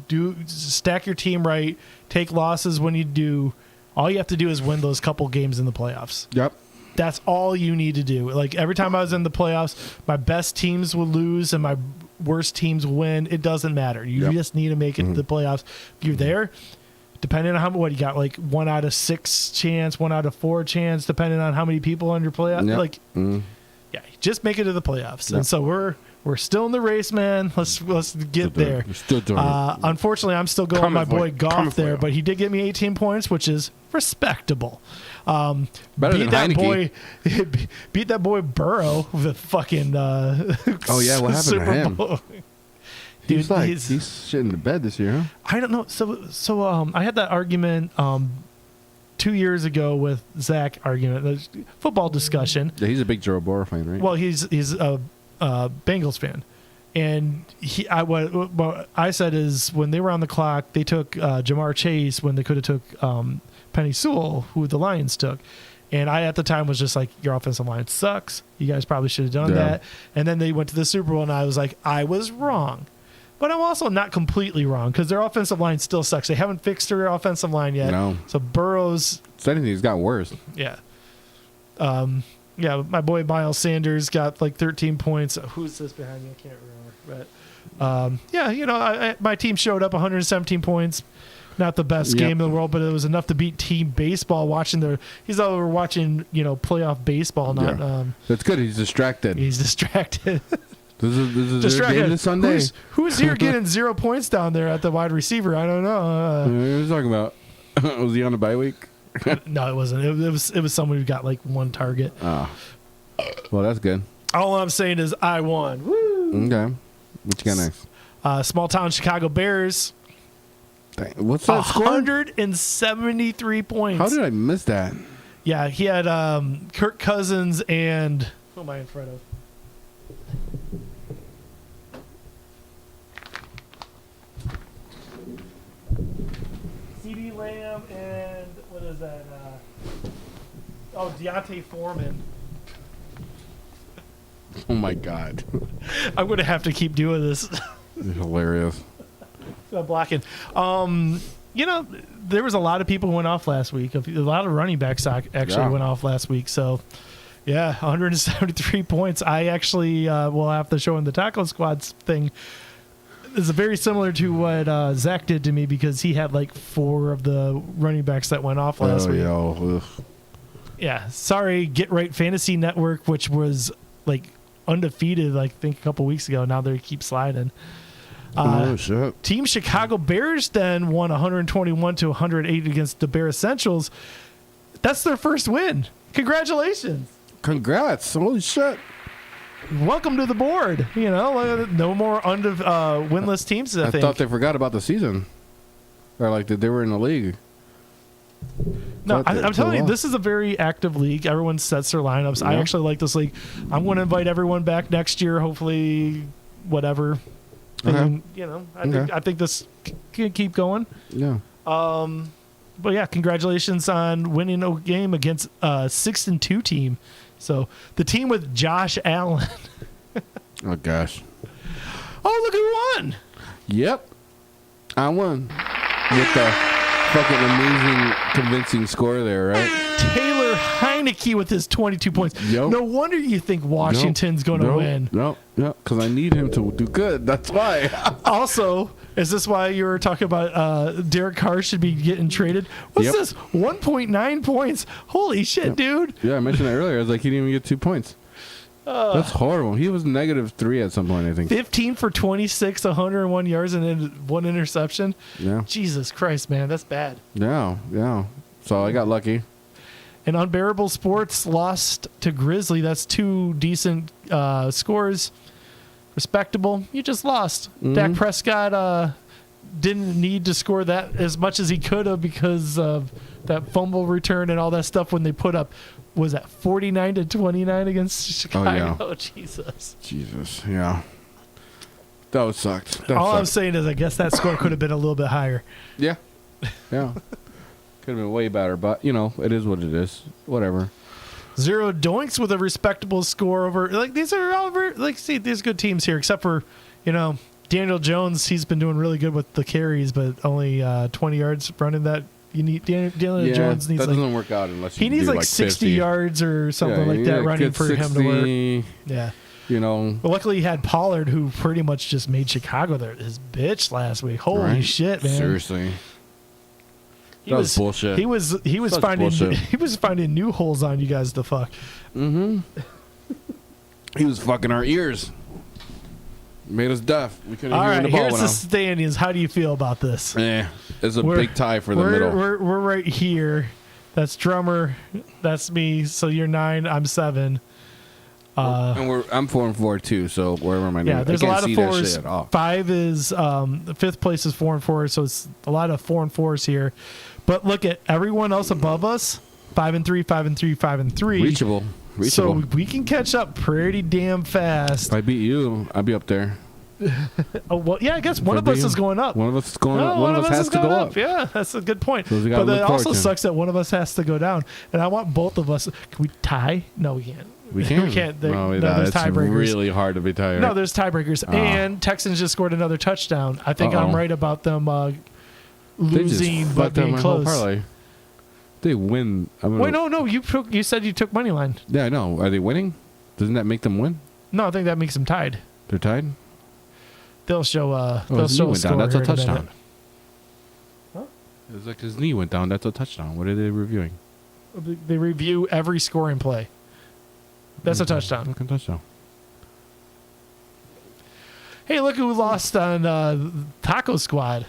stack your team right, take losses when you do, all you have to do is win those couple games in the playoffs. Yep. That's all you need to do. Like every time I was in the playoffs, my best teams will lose and my worst teams win. It doesn't matter. You just need to make it to the playoffs. If you're there, depending on what you got, like 1 out of 6 chance, 1 out of 4 chance, depending on how many people on your playoff. Yep. Like, yeah, just make it to the playoffs. Yep. And so we're still in the race, man. Let's get there. You're still doing it. Unfortunately, I'm still going Coming my for boy you. Coming Goff for there, you. but he did get me 18 points, which is respectable. Better beat than that Heineke. boy, beat that boy Burrow with fucking. Oh, yeah, what happened to Super him? Bowl. He's Dude, like, he's shit in the bed this year, huh? I don't know. So I had that argument 2 years ago with Zach. The football discussion. Yeah, he's a big Joe Burrow fan, right? Well, he's a Bengals fan, and what I said is when they were on the clock, they took Jamar Chase when they could have took Penny Sewell, who the Lions took. And I, at the time, was just like, your offensive line sucks. You guys probably should have done that. And then they went to the Super Bowl, and I was like, I was wrong. But I'm also not completely wrong because their offensive line still sucks. They haven't fixed their offensive line yet. No. So Burrow's, If anything, he's gotten worse. yeah. Yeah, my boy Miles Sanders got like 13 points. Who's this behind me? I can't remember. But yeah, you know, my team showed up 117 points. Not the best game in the world, but it was enough to beat team baseball. He's over watching, you know, playoff baseball. Not That's good. He's distracted. he's distracted. This is their game this Sunday. Who's here getting 0 points down there at the wide receiver? I don't know. What are you talking about? Was he on a bye week? No, it wasn't. It was someone who got like 1 target. Oh. Well, that's good. All I'm saying is I won. Woo! Okay. What you got next? Small town Chicago Bears. Dang, what's that score? 173 points. How did I miss that? Yeah, he had Kirk Cousins and who am I in front of? CD Lamb and what is that? Deontay Foreman. Oh my God. I'm gonna have to keep doing this. It's hilarious. blocking. There was a lot of people who went off last week. A lot of running backs actually went off last week. So, 173 points. I actually will have to show in the tackle squads thing. It's very similar to what Zach did to me because he had like 4 of the running backs that went off last week. Yeah, sorry, Get Right Fantasy Network, which was like undefeated, I think a couple weeks ago. Now they keep sliding. Shit. Team Chicago Bears then won 121-108 against the Bear Essentials. That's their first win. Congratulations. Congrats. Holy shit. Welcome to the board. No more winless teams, I think. thought they forgot about the season. Or like that they were in the league. No, I'm telling you, this is a very active league. Everyone sets their lineups. Yeah. I actually like this league. I'm going to invite everyone back next year, hopefully, whatever. And, I think this can keep going. Yeah. But yeah, congratulations on winning a game against a 6-2 team. So the team with Josh Allen. Oh gosh. Oh, look who won. Yep. I won. With the fucking amazing, convincing score there, right? Taylor Heineke with his 22 points. Yep. No wonder you think Washington's going to win. No, because I need him to do good. That's why. Also, is this why you were talking about Derek Carr should be getting traded? What's this? 1.9 points. Holy shit, dude. Yeah, I mentioned that earlier. I was like, he didn't even get 2 points. That's horrible. He was -3 at some point, I think. 15 for 26, 101 yards, and then 1 interception. Yeah. Jesus Christ, man. That's bad. Yeah. So I got lucky. And Unbearable Sports lost to Grizzly. That's 2 decent scores. Respectable. You just lost. Mm-hmm. Dak Prescott didn't need to score that as much as he could have because of that fumble return and all that stuff when they put up, was that 49-29 against Chicago? Oh, yeah. Jesus, yeah. That would sucked. All I'm saying is I guess that score could have been a little bit higher. Yeah. Could have been way better, but, it is what it is. Whatever. 0 Doinks with a respectable score over. These are all these good teams here, except for, Daniel Jones. He's been doing really good with the carries, but only 20 yards running that. You need Daniel Jones needs that doesn't work out unless you he needs do 60 yards or something like that running for 60, him to work. Yeah. But luckily he had Pollard, who pretty much just made Chicago his bitch last week. Holy shit, man! Seriously. That was bullshit. He was finding new holes on you guys to fuck. Mm-hmm. He was fucking our ears. Made us deaf. We couldn't hear the ball. Here's the standings. How do you feel about this? It's a big tie for the middle. We're right here. That's Drummer. That's me. So you're 9. I'm 7. And I'm 4 and 4 too. So wherever my name. Yeah, there's a lot of 4s. 5 is the 5th place is 4 and 4. So it's a lot of 4 and 4s here. But look at everyone else above us. 5 and 3, 5 and 3, 5 and 3. Reachable. So we can catch up pretty damn fast. If I beat you, I'll be up there. Oh, well, yeah, I guess one of us is going up. One of us is going up. One of us has to go up. Yeah, that's a good point. So but it also sucks that one of us has to go down. And I want both of us. Can we tie? No, we can't. We can't. We can't. There's tiebreakers. It's really hard to be tired. No, there's tiebreakers. And Texans just scored another touchdown. I think I'm right about them losing but being close. They win. Wait, no. You said you took money line. Yeah, I know. Are they winning? Doesn't that make them win? No, I think that makes them tied. They're tied? They'll show. His knee went down. That's a touchdown. Huh? It was like his knee went down. That's a touchdown. What are they reviewing? They review every scoring play. That's a touchdown. Fucking touchdown. Hey, look who lost on Taco Squad.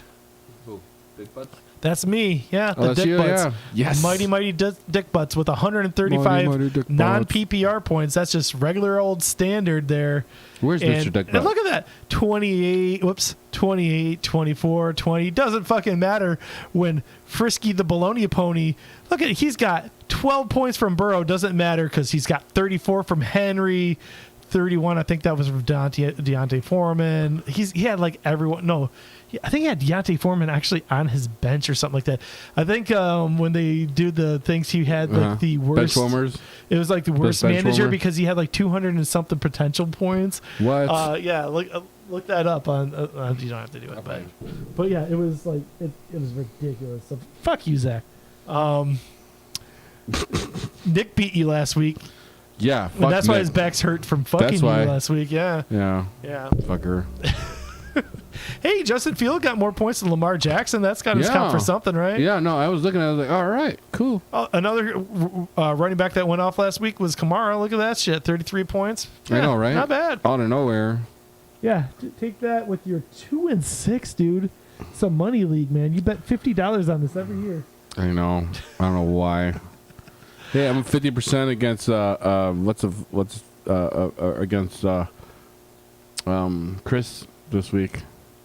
Who? Big Butts? That's me. Yeah, the Dick Butts. Yeah. Yes. Mighty Dick Butts with 135 non-PPR points. That's just regular old standard there. Where's Mr. Dick Butts? And look at that. 28, 24, 20. Doesn't fucking matter when Frisky the Bologna Pony. Look at it. He's got 12 points from Burrow. Doesn't matter because he's got 34 from Henry. 31, I think that was from Deontay Foreman. He had like everyone. No, I think he had Deontay Foreman actually on his bench or something like that. I think when they do the things, he had like the worst. Benchwarmers? It was like the worst manager because he had like 200 and something potential points. What? Yeah, like look that up on. You don't have to do it, but yeah, it was like it was ridiculous. So fuck you, Zach. Nick beat you last week. Yeah, And that's why Nick. his back's hurt from fucking That's you why. last week. Yeah. Yeah, Yeah. fucker. Hey, Justin Field got more points than Lamar Jackson. That's got his count for something, right? Yeah, no, I was looking at it, I was like, all right, cool. Another running back that went off last week was Kamara. Look at that shit. 33 points. I know, right? Not bad. Out of nowhere. Yeah. Take that with your 2-6, dude. It's a money league, man. You bet $50 on this every year. I know. I don't know why. Hey, I'm 50% against Chris this week.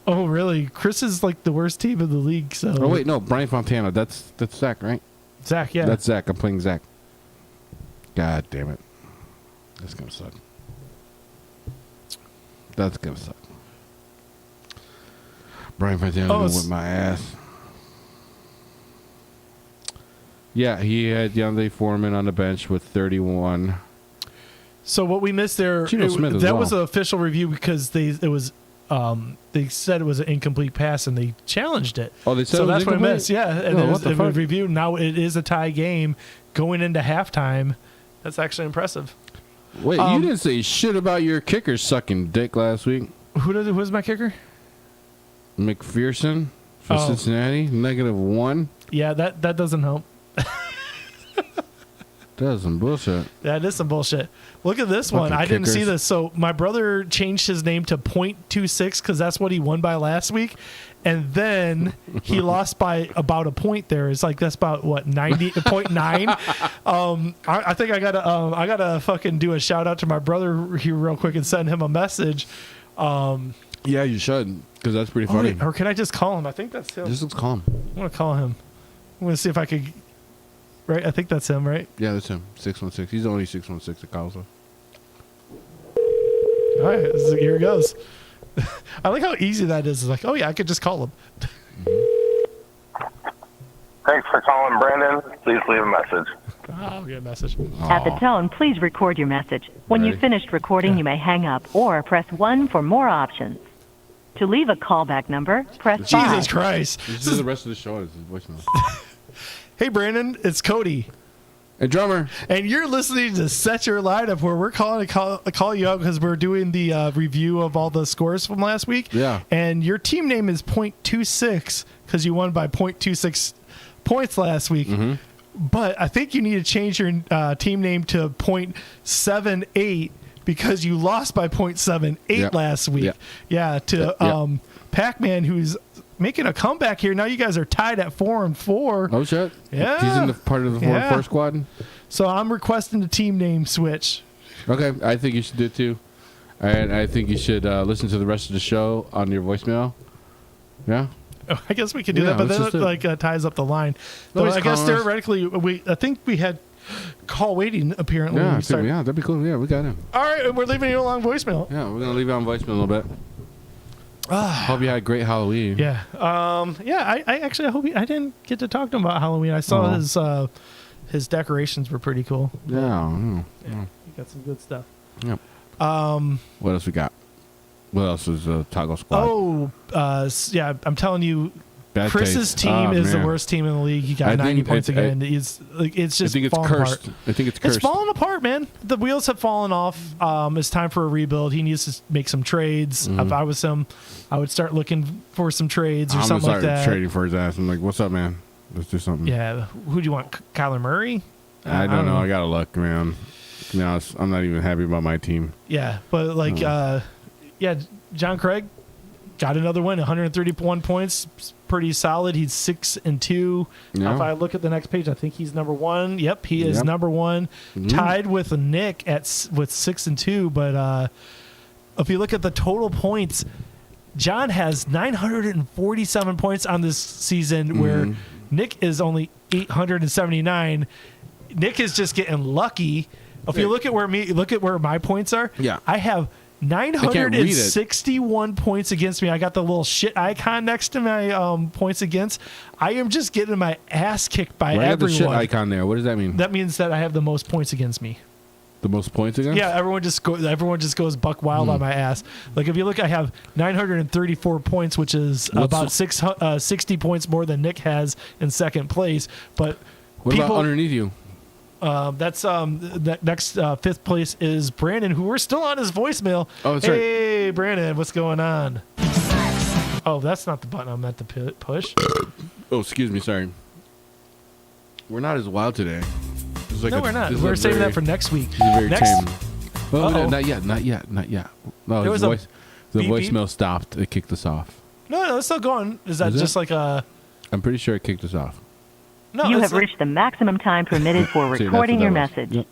Oh, really? Chris is like the worst team in the league. So. Oh wait, no, Brian Fontana. That's Zach, right? Zach, yeah. That's Zach. I'm playing Zach. God damn it. That's gonna suck. That's gonna suck. Brian Fontana gonna whip my ass. Yeah, he had DeAndre Foreman on the bench with 31. So what we missed there, Geno Smith as that well. was an official review because they said it was an incomplete pass and they challenged it. Oh, they said so it was that's what I incomplete? missed. Yeah, and No, it what was the fuck? review. Now it is a tie game going into halftime. That's actually impressive. Wait, you didn't say shit about your kicker sucking dick last week. Who was my kicker? McPherson for Oh. Cincinnati, -1. Yeah, that doesn't help. That's some bullshit. That is some bullshit. Look at this one. Fucking I didn't see kickers. this. So my brother changed his name to .26 because that's what he won by last week. And then he lost by about a point there. It's like that's about what 90.9. I think I gotta fucking do a shout out to my brother here real quick and send him a message. Yeah, you should, because that's pretty funny. Or can I just call him? I think that's him. This looks calm. I'm gonna call him. I'm gonna see if I could. Right, I think that's him. Right. Yeah, that's him. 616. He's only 616 at Calzo. All right, here it goes. I like how easy that is. It's like, oh yeah, I could just call him. Thanks for calling, Brandon. Please leave a message. I'll get a message. At the tone, please record your message. When you've Ready? finished recording, you may hang up or press 1 for more options. To leave a callback number, press 5. Jesus Christ. This is the rest of the show. Is his voicemail. Hey, Brandon, it's Cody. Hey, drummer. And you're listening to Set Your Lineup, where we're calling to call you out because we're doing the review of all the scores from last week. Yeah. And your team name is .26 because you won by .26 points last week. Mm-hmm. But I think you need to change your team name to .78 because you lost by .78 Yep. last week. Yep. Yeah, to Yep. Pac-Man, who's making a comeback here. Now you guys are tied at 4-4. Oh, shit. Yeah. He's in the part of the 4-4 squad. So I'm requesting the team name switch. Okay, I think you should do it too. And I think you should listen to the rest of the show on your voicemail. Yeah? I guess we could do Yeah, that, but let's then just it do it. like ties up the line. So Nobody's I guess calling us. theoretically, I think we had call waiting apparently. Yeah, when I we think, started. yeah, that'd be cool. Yeah, we got him. All right, and we're leaving you a long voicemail. Yeah, we're going to leave it on voicemail a little bit. Hope you had a great Halloween. Yeah, I actually I hope I didn't get to talk to him about Halloween. I saw his decorations were pretty cool. Yeah. He got some good stuff. Yep. What else we got? What else is Toggle Squad? Yeah, I'm telling you, Bad Chris's taste. team is the man. worst team in the league. He got I 90 think points it- again. It's I just think it's falling cursed. apart. I think it's cursed. It's falling apart, man. The wheels have fallen off. It's time for a rebuild. He needs to make some trades. If I was him, I would start looking for some trades or I'm something gonna like start that. trading for his ass. I'm like, what's up, man? Let's do something. Yeah. Who do you want? Kyler Murray? I don't know. I gotta look, man. To be honest, I'm not even happy about my team. Yeah, but like, John Craig got another win, 131 points, pretty solid. He's 6-2. Yeah. If I look at the next page, I think he's number one. Yep, he is Yep. number one, Mhm. tied with Nick with 6-2. But if you look at the total points, John has 947 points on this season, where Mhm. Nick is only 879. Nick is just getting lucky. If you look at where my points are, Yeah. I have read it. 961 points against me. I got the little shit icon next to my points against. I am just getting my ass kicked by Why got the everyone. shit icon there? What does that mean? That means that I have the most points against me. The most points against? Yeah, everyone just goes buck wild on my ass. Like if you look, I have 934 points, which is about 60 points more than Nick has in second place. But What about underneath you? That's next fifth place is Brandon, who we're still on his voicemail. Oh, that's hey, Brandon, what's going on? Oh, that's not the button I meant to push. Oh, excuse me. Sorry. We're not as wild today. No, we're not. We're saving that for next week. Very Next, tame. Well, not yet. No, There was the a beep, voicemail stopped. It kicked us off. no, it's still going. Is that Is just it? like a? I'm pretty sure it kicked us off. No, You it's have reached the maximum time permitted for See, that's recording what your that was. message. Yep.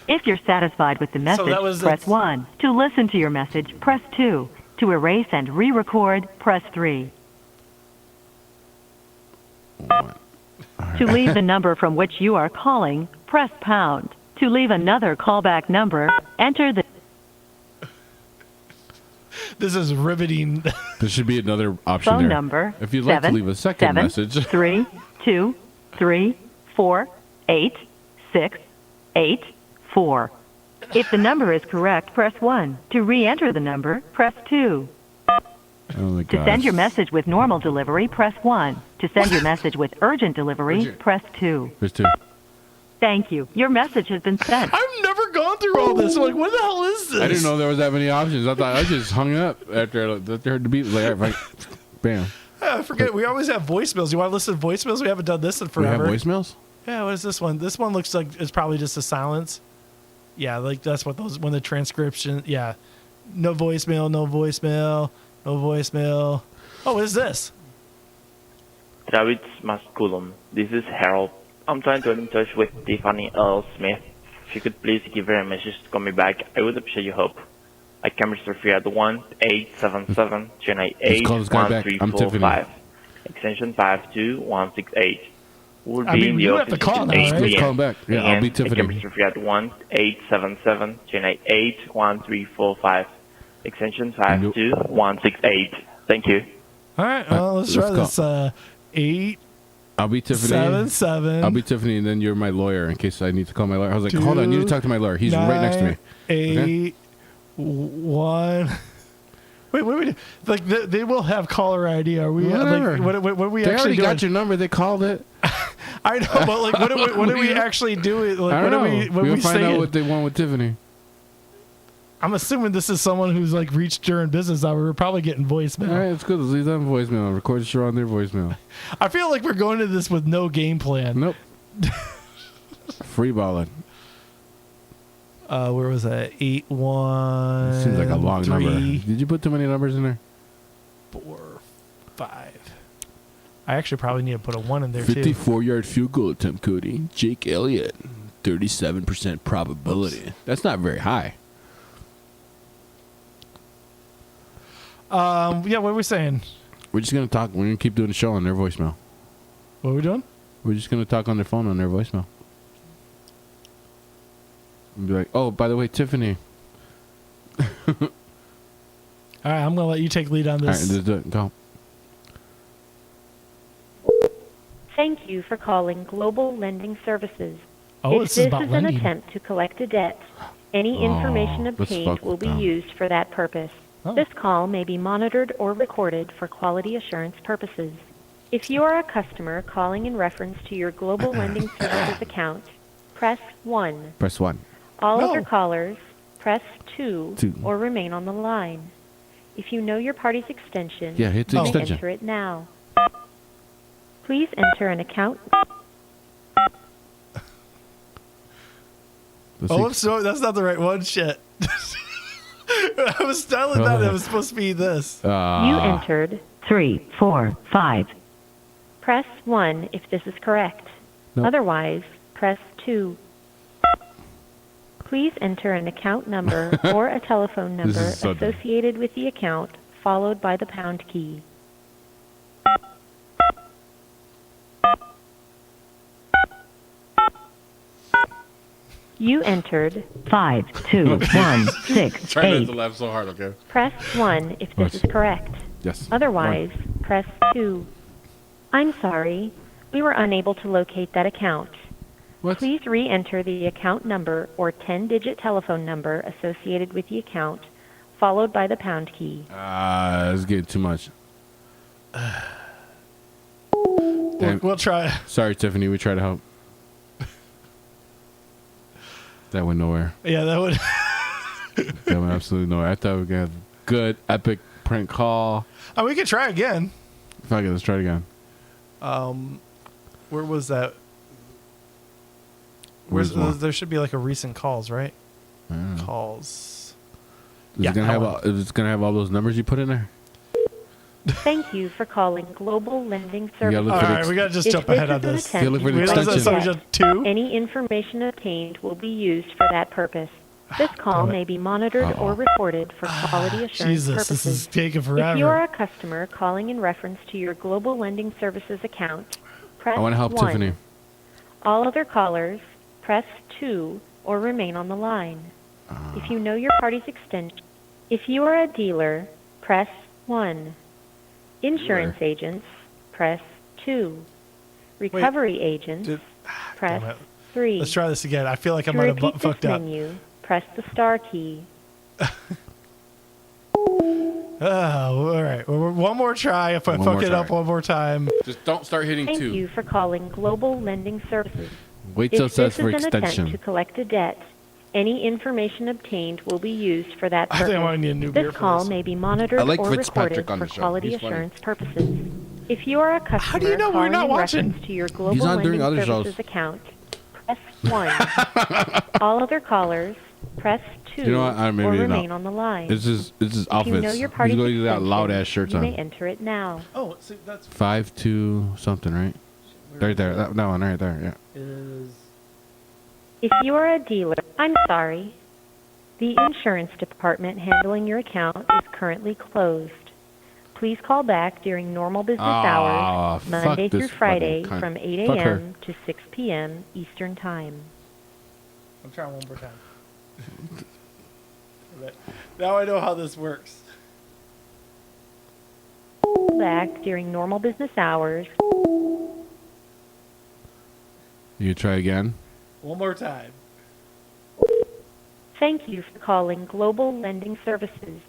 If you're satisfied with the message, that was press it. 1. To listen to your message, press 2. To erase and re-record, press 3. To leave the number from which you are calling, press pound. To leave another callback number, enter the... This is riveting. There should be another option phone there. number. If you'd like to leave a second message. 3 2 3 4 8 6 8 4. If the number is correct, press 1. To re-enter the number, press 2. Oh my To gosh. send your message with normal delivery, press 1. To send your message with urgent delivery, press 2. There's two. Thank you. Your message has been sent. I've never gone through all this. I'm like, what the hell is this? I didn't know there was that many options. I thought I just hung up after I heard the beat. Like, right, bam. I forget. We always have voicemails. You want to listen to voicemails? We haven't done this in We have forever. voicemails? Yeah, what is this one? This one looks like it's probably just a silence. Yeah, like that's what those when the transcription. Yeah, no voicemail, no voicemail, no voicemail. Oh, what is this? Travis Masculum. This is Harold. I'm trying to get in touch with Tiffany L. Smith. If you could please give her a message to call me back, I would appreciate your help. I can reach her free at 1-877-298-1345. Extension 52168. We'll I be mean, in the you have to office call at now, 8 right? p.m. Let's call him back. Yeah, I'll be And I can Tiffany. reach her free at 1-877-298-1345. Extension 52168. Thank you. All right, well, let's try let's this. 8 I'll be Tiffany. 7 7. I'll be Tiffany, and then you're my lawyer in case I need to call my lawyer. I was like, hold on, I need to talk to my lawyer. He's right next to me. 8 1. Wait. Like they will have caller ID. Are we? Whatever. Like, what are we They actually already doing? got your number. They called it. I know, but like, what are we actually doing? Like, I don't know. what are We'll we find saying? out what they want with Tiffany. I'm assuming this is someone who's like reached during business hour. We're probally getting voicemail. All right, it's good. Let's leave them voicemail. Record the show on their voicemail. I feel like we're going to this with no game plan. Nope. Free balling. Where was that? 8 1. Seems like a long 3, number. Did you put too many numbers in there? 4 5. I actually probably need to put a 1 in there too. 54-yard field goal attempt, Cody. Jake Elliott. 37% probability. Oops. That's not very high. Yeah, what are we saying? We're just going to talk. We're going to keep doing the show on their voicemail. What are we doing? We're just going to talk on their phone on their voicemail. And be like, oh, by the way, Tiffany. All right, I'm going to let you take lead on All right, this. let's do it. Go. Thank you for calling Global Lending Services. Oh, if this this is about an lending. attempt to collect a debt, any information let's obtained fuck will with be them. used for that purpose. Oh. This call may be monitored or recorded for quality assurance purposes. If you are a customer calling in reference to your Global Lending Services account, press 1. Press 1. All No. other callers, press 2 Two. or remain on the line. If you know your party's extension, Yeah, hit the you may extension. enter it now. Please enter an account. Let's Oh, see. I'm sorry. That's not the right one. Shit. I was telling that it was supposed to be this. You entered 3 4 5. Press 1 if this is correct. Nope. Otherwise, press 2. Please enter an account number or a telephone This number is so dumb. associated with the account, followed by the pound key. You entered. 5 2 1 6 Try not 8. to laugh so hard, okay? Press 1 if this is correct. Yes. Otherwise, press 2. I'm sorry. We were unable to locate that account. What? Please re-enter the account number or 10-digit telephone number associated with the account, followed by the pound key. It's getting too much. We'll try. Sorry, Tiffany. We tried to help. That went nowhere. Yeah, that would. That went absolutely nowhere. I thought we got a good, epic prank call. Oh, we could try again. Fuck it. Let's try it again. Where was that? Where's one? There should be like a recent calls, right? Yeah. Calls. Is it gonna have all those numbers you put in there? Thank you for calling Global Lending gotta Services. look All for the right, we gotta just If jump this ahead on is an this. attempt Yeah, look for the to What is that? extension. So we collect just two? Any information obtained will be used for that purpose. This call Damn it. may be monitored or recorded for quality assurance Jesus, purposes. this is taking If you are forever. a customer calling in reference to your Global Lending Services account, press I want to help 1. Tiffany. All other callers, press 2 or remain on the line. If you know your party's extension, if you are a dealer, press 1. Insurance agents, press 2. Recovery agents, press Damn it. 3. Let's try this again. I feel like I To might have repeat this fucked up. menu, press the star key. Oh, all right. One more try. If I One fuck more it up try. one more time. Just don't start hitting Thank 2. you for calling Global Lending Services. Wait till it If says this for is an attempt extension. to collect a debt, any information obtained will be used for that I purpose. think I might need a new beer This for call this. may be monitored I like or Fitzpatrick recorded on for the show. quality He's funny. assurance purposes. If you are a customer do you know we're calling not in watching? reference to your Global He's on Lending during other Services shows. account, press 1. All other callers, press 2 You know what? or Maybe remain not. on the line. This is if you know outfits. your He's party's going to do that extension, loud ass shirts you may on. enter it now. Oh, see, that's 5-2 something, right? Right there. That one right there. Yeah. is. If you are a dealer, I'm sorry. The insurance department handling your account is currently closed. Please call back during normal business hours, fuck Monday this through Friday fucking cunt. from 8 Fuck her. a.m. to 6 p.m. Eastern Time. I'm trying one more time. Now I know how this works. Call back during normal business hours. You try again? One more time. Thank you for calling Global Lending Services.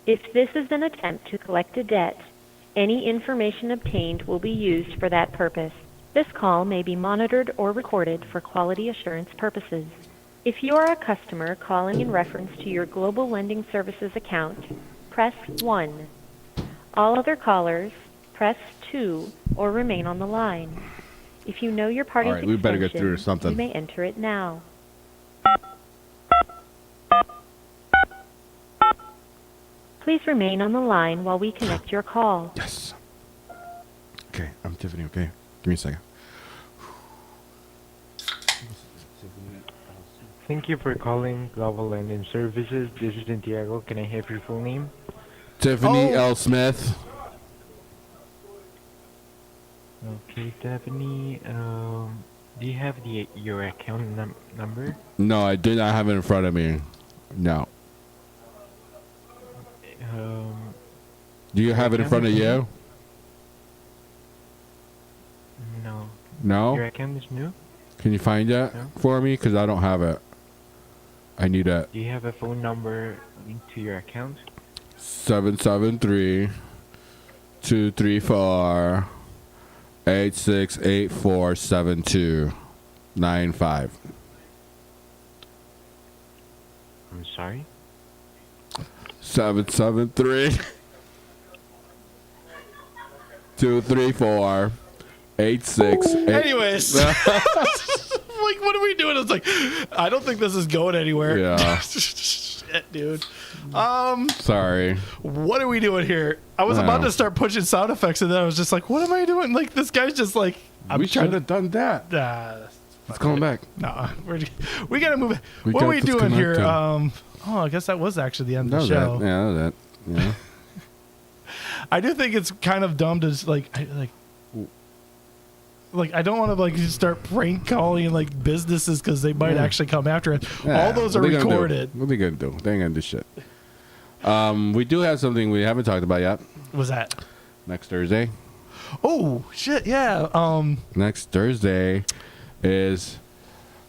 If this is an attempt to collect a debt, any information obtained will be used for that purpose. This call may be monitored or recorded for quality assurance purposes. If you are a customer calling in reference to your Global Lending Services account, press 1. All other callers, press 2 or remain on the line. If you know your party's All right, we better get through to extension, something. you may enter it now. Please remain on the line while we connect your call. Yes. Okay, I'm Tiffany, okay? Give me a second. Thank you for calling Global Lending Services. This is Santiago. Can I have your full name? Tiffany Oh. L. Smith. Okay, Stephanie. Do you have your account number? No, I did not have it in front of me. No. Do you have it in front of you? No. No? Your account is new? Can you find that No. for me? Because I don't have it. I need it. Do you have a phone number linked to your account? 773-234-86847295. I'm sorry? 773 234 86. Anyways, like, what are we doing? It's like, I don't think this is going anywhere. Yeah. Shit, dude. Sorry. What are we doing here? I was about to start pushing sound effects, and then I was just like, what am I doing? Like, this guy's just like, We should have done that. Let's call him back. No, we gotta move. We What are got we doing here? disconnected. I guess that was actually the end Know of the show. that. Yeah, know that. Yeah. I do think it's kind of dumb to just, like I don't want to like just start prank calling like businesses because they might actually come after it. Yeah, All those are what they gonna do? recorded. What are they gonna do? They ain't gonna do shit. We do have something we haven't talked about yet. Was that? Next Thursday. Oh shit! Yeah. Next Thursday is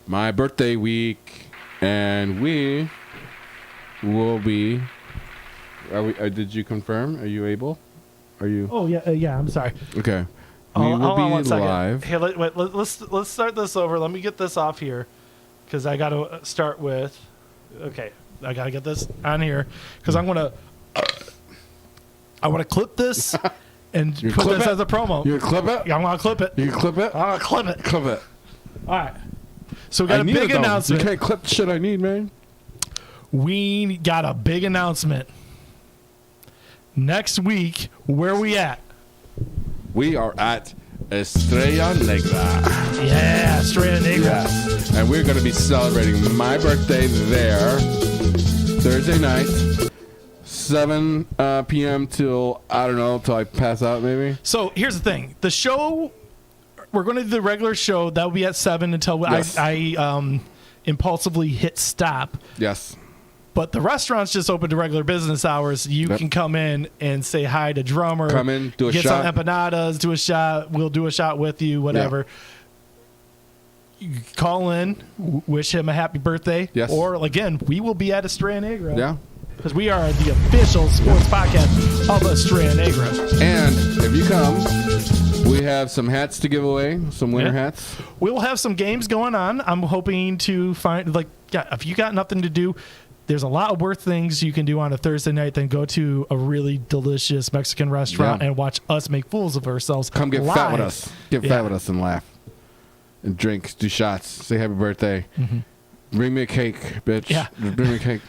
my birthday week, and we will be. Are we? Did you confirm? Are you able? Are you? Oh yeah. I'm sorry. Okay. We Hold will on one be second. live. Hey, let's start this over. Let me get this off here, because I got to start with. Okay, I got to get this on here because I want to clip this and You put clip this it? as a promo. You gonna clip it? Yeah, I'm gonna clip it. You can clip it? I'm gonna clip it. Clip it. All right. So we got I a need big it, though. announcement. You can't clip the shit I need, man. We got a big announcement. Next week, where we at? We are at Estrella Negra. Yeah, Estrella Negra. And we're going to be celebrating my birthday there Thursday night, 7 p.m. till, I don't know, till I pass out maybe. So here's the thing. The show, we're going to do the regular show. That will be at 7 until Yes. I impulsively hit stop. Yes. But the restaurant's just open to regular business hours. You Yep. can come in and say hi to Drummer. Come in, do a get shot. some empanadas, do a shot. We'll do a shot with you, whatever. You can call in, wish him a happy birthday. Yes. Or, again, we will be at Estrella Negra. Yeah. Because we are the official sports podcast of Estrella Negra. And if you come, we have some hats to give away, some winter Yeah. hats. We'll have some games going on. I'm hoping to find, if you got nothing to do, there's a lot of worse things you can do on a Thursday night than go to a really delicious Mexican restaurant Yeah. and watch us make fools of ourselves. Come get fat with live. us. Get Yeah. fat with us and laugh. And drink, do shots, say happy birthday. Bring me a cake, bitch. Yeah. Bring me a cake.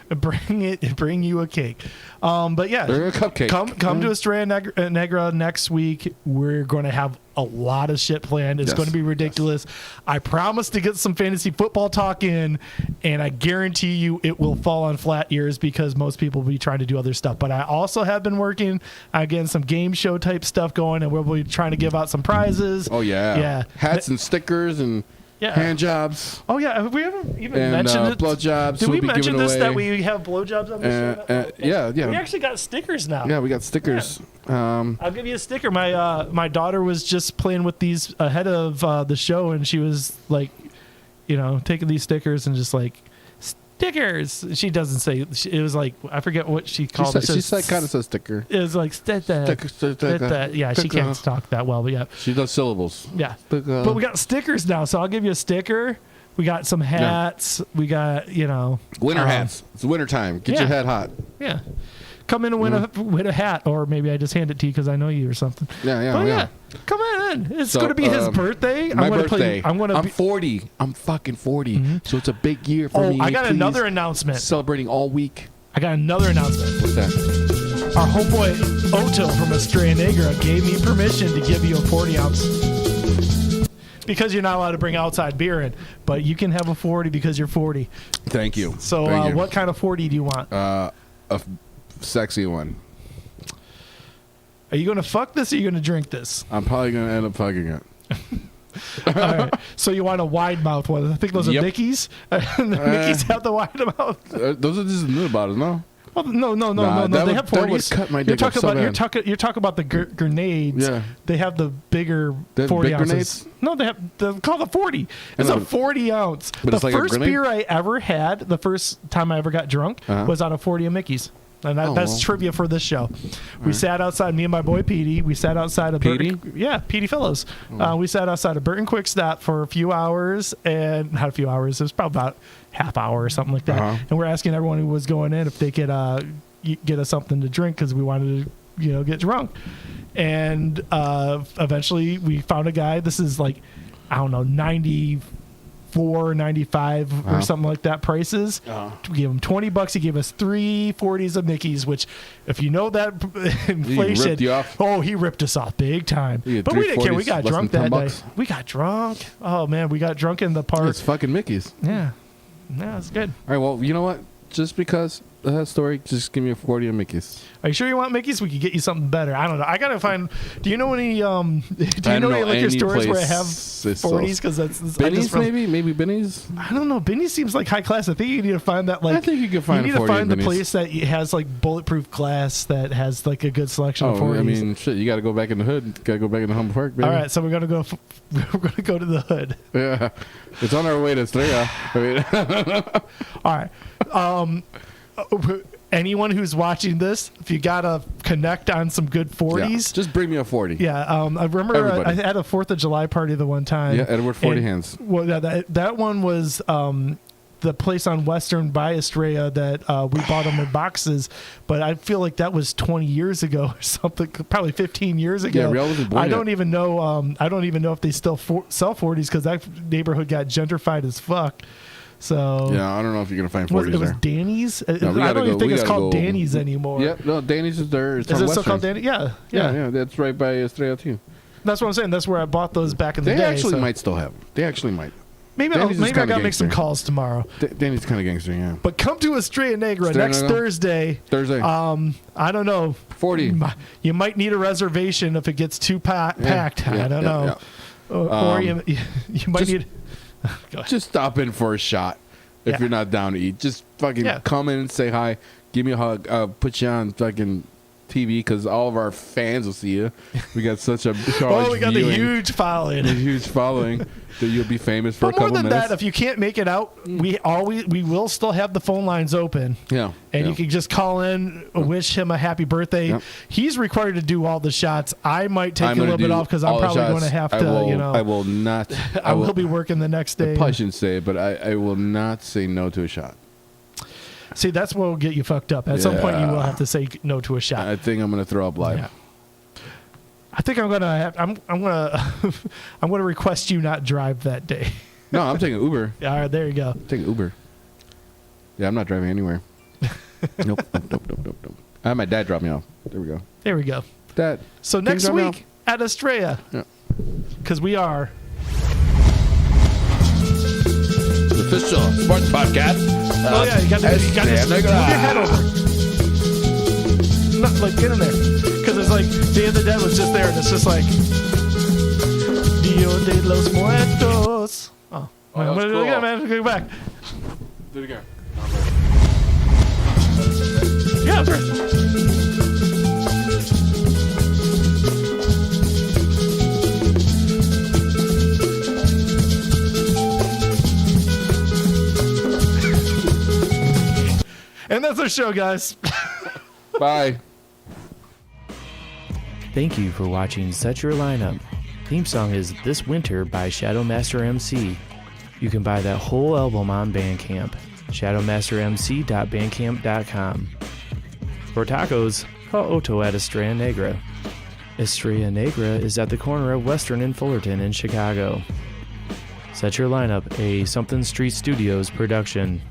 Bring you a cake. But yeah, Bring a cupcake. Come to Estrella Negra next week. We're going to have a lot of shit planned. It's Yes. going to be ridiculous. I promise to get some fantasy football talk in, and I guarantee you it will fall on flat ears because most people will be trying to do other stuff. But I also have been working on getting some game show type stuff going, and we'll be trying to give out some prizes. Oh, yeah. Yeah. Hats and stickers and Yeah. hand jobs. Oh yeah, we haven't even And mentioned it. blowjobs. Did we'll we be mention giving this away. that we have blowjobs on the show? Yeah. We actually got stickers now. Yeah, we got stickers. I'll give you a sticker. My daughter was just playing with these ahead of the show, and she was like, taking these stickers and just like stickers. She doesn't say. It was like I forget what she called it. She said kind of says sticker. It was like yeah. She can't talk that well, but yeah. She does syllables. Yeah. Sticker. But we got stickers now, so I'll give you a sticker. We got some hats. We got Winter hats. It's winter time. Get your yeah. head hot. Yeah. Come in and win a hat, or maybe I just hand it to you because I know you or something. Yeah. But yeah, come in. It's So, going to be his birthday. My I'm gonna birthday. I'm 40. I'm fucking 40. So it's a big year for me. I got Please. another announcement. Celebrating all week. I got another announcement. What's that? Our homeboy Otto from Estrella Negra gave me permission to give you a 40 ounce. Because you're not allowed to bring outside beer in, but you can have a 40 because you're 40. Thank you. So Thank you. what kind of 40 do you want? A sexy one. Are you going to fuck this or are you going to drink this? I'm probably going to end up fucking it. All right. So you want a wide mouth one. I think those Yep. are Mickey's. Mickey's have the wide mouth. Those are just new bottles, no? Well, no. Nah, that They would- have that 40s. would cut my you're dick up talking so about bad. you're talking about the grenades. Yeah. They have the bigger They have 40 big ounces. grenades? No, they're called the 40. It's know, a but- 40 ounce. but The it's like a first grenade? beer I ever had, the first time I ever got drunk, was on a 40 of Mickey's. And that's well. trivia for this show. We sat outside, me and my boy Petey. We sat outside of Petey? Petey Fellows. We sat outside of Burton Quick Stop for a few hours, and not a few hours. It was probably about half hour or something like that. And we're asking everyone who was going in if they could get us something to drink because we wanted to, get drunk. And eventually, we found a guy. This is like, I don't know, 94, 95 or something like that prices. We gave him $20. He gave us 3 40s of Mickey's, which if you know that inflation, ripped you off? oh, he ripped us off big time. You get But we 3 didn't care. We 40s, got less drunk than that day. $10. We got drunk. Oh man, we got drunk in the park. It's fucking Mickey's. Yeah, it's good. All right, well, you know what? just because of that story, just give me a 40 of Mickey's. Are you sure you want Mickey's? We could get you something better. I don't know. I gotta find. Do you know any? Do I you don't know know any liquor any stores where I place have that sells- 40s? Because that's Benny's, maybe Benny's. I don't know. Benny's seems like high class. I think you need to find that. Like, I think you can find You a need to 40 find in the Benny's. place that has like bulletproof glass that has like a good selection of Oh, 40s. I mean, shit. You got to go back in the hood. Got to go back in the Humble Park, baby. All right, so we're gonna go. We're gonna go to the hood. Yeah, it's on our way to Estrella. I mean, All right. Anyone who's watching this, if you gotta connect on some good 40s, yeah, just bring me a 40. Yeah, I remember I had a 4th of July party the one time. Yeah, Edward 40 and, hands. Well, yeah, that one was the place on Western by Estrella that we bought them in boxes, but I feel like that was 20 years ago or something, probably 15 years ago. Yeah, Riel wasn't born I yet. don't even know. I don't even know if they still sell 40s because that neighborhood got gentrified as fuck. So Yeah, I don't know if you're gonna find was, 40s it was there. Danny's. No, we I gotta don't even go- think we it's gotta called go- Danny's anymore. Yep, no, Danny's is there. It's Is on it still Western. called Danny? Yeah, Yeah, that's right by Estrella too. That's what I'm saying. That's where I bought those back in the They day. actually so might still have them. They actually might. Maybe Danny's is maybe I kinda gotta make some gangster. calls tomorrow. Danny's kind of gangster, yeah. But come to Estrella Negra Estrella next Negra? Thursday. Thursday. I don't know. 40. You might need a reservation if it gets too packed. yeah, I don't yeah, know. yeah. Or you might just- need. Just stop in for a shot if Yeah. you're not down to eat. Just fucking Yeah. come in and say hi. Give me a hug. Put you on fucking TV because all of our fans will see you. We got such a Oh, we got the viewing, huge following. a huge following that you'll be famous for But a more couple than minutes. that, if you can't make it out, we will still have the phone lines open. yeah, And yeah. you can just call in, wish him a happy birthday. Yep. He's required to do all the shots. I might take I'm a gonna little bit do off because all I'm the probably shots. going to have I to, will, I will not. I will be working the next I day. probably shouldn't say it, but I will not say no to a shot. See, that's what will get you fucked up. At some point, you will have to say no to a shot. I think I'm gonna throw up live. Yeah. I think I'm gonna I'm gonna I'm gonna request you not drive that day. No, I'm taking Uber. All right, there you go. I'm taking Uber. Yeah, I'm not driving anywhere. Nope. I had my dad drop me off. There we go. There we go. Dad. So can you next drop me week at Estrella, Yeah. because we are The official sports podcast. Oh yeah, you got to move your head over. Not like get in there, because it's like Day of the Dead was just there, and it's just like Dia de los Muertos. Oh, Oh, that was do it again, cool. man. Go back. Do it again. Yeah, that's right. And that's our show, guys. Bye. Thank you for watching Set Your Lineup. Theme song is This Winter by Shadowmaster MC. You can buy that whole album on Bandcamp, shadowmastermc.bandcamp.com. For tacos, call Otto at Estrella Negra. Estrella Negra is at the corner of Western and Fullerton in Chicago. Set Your Lineup, a Something Street Studios production.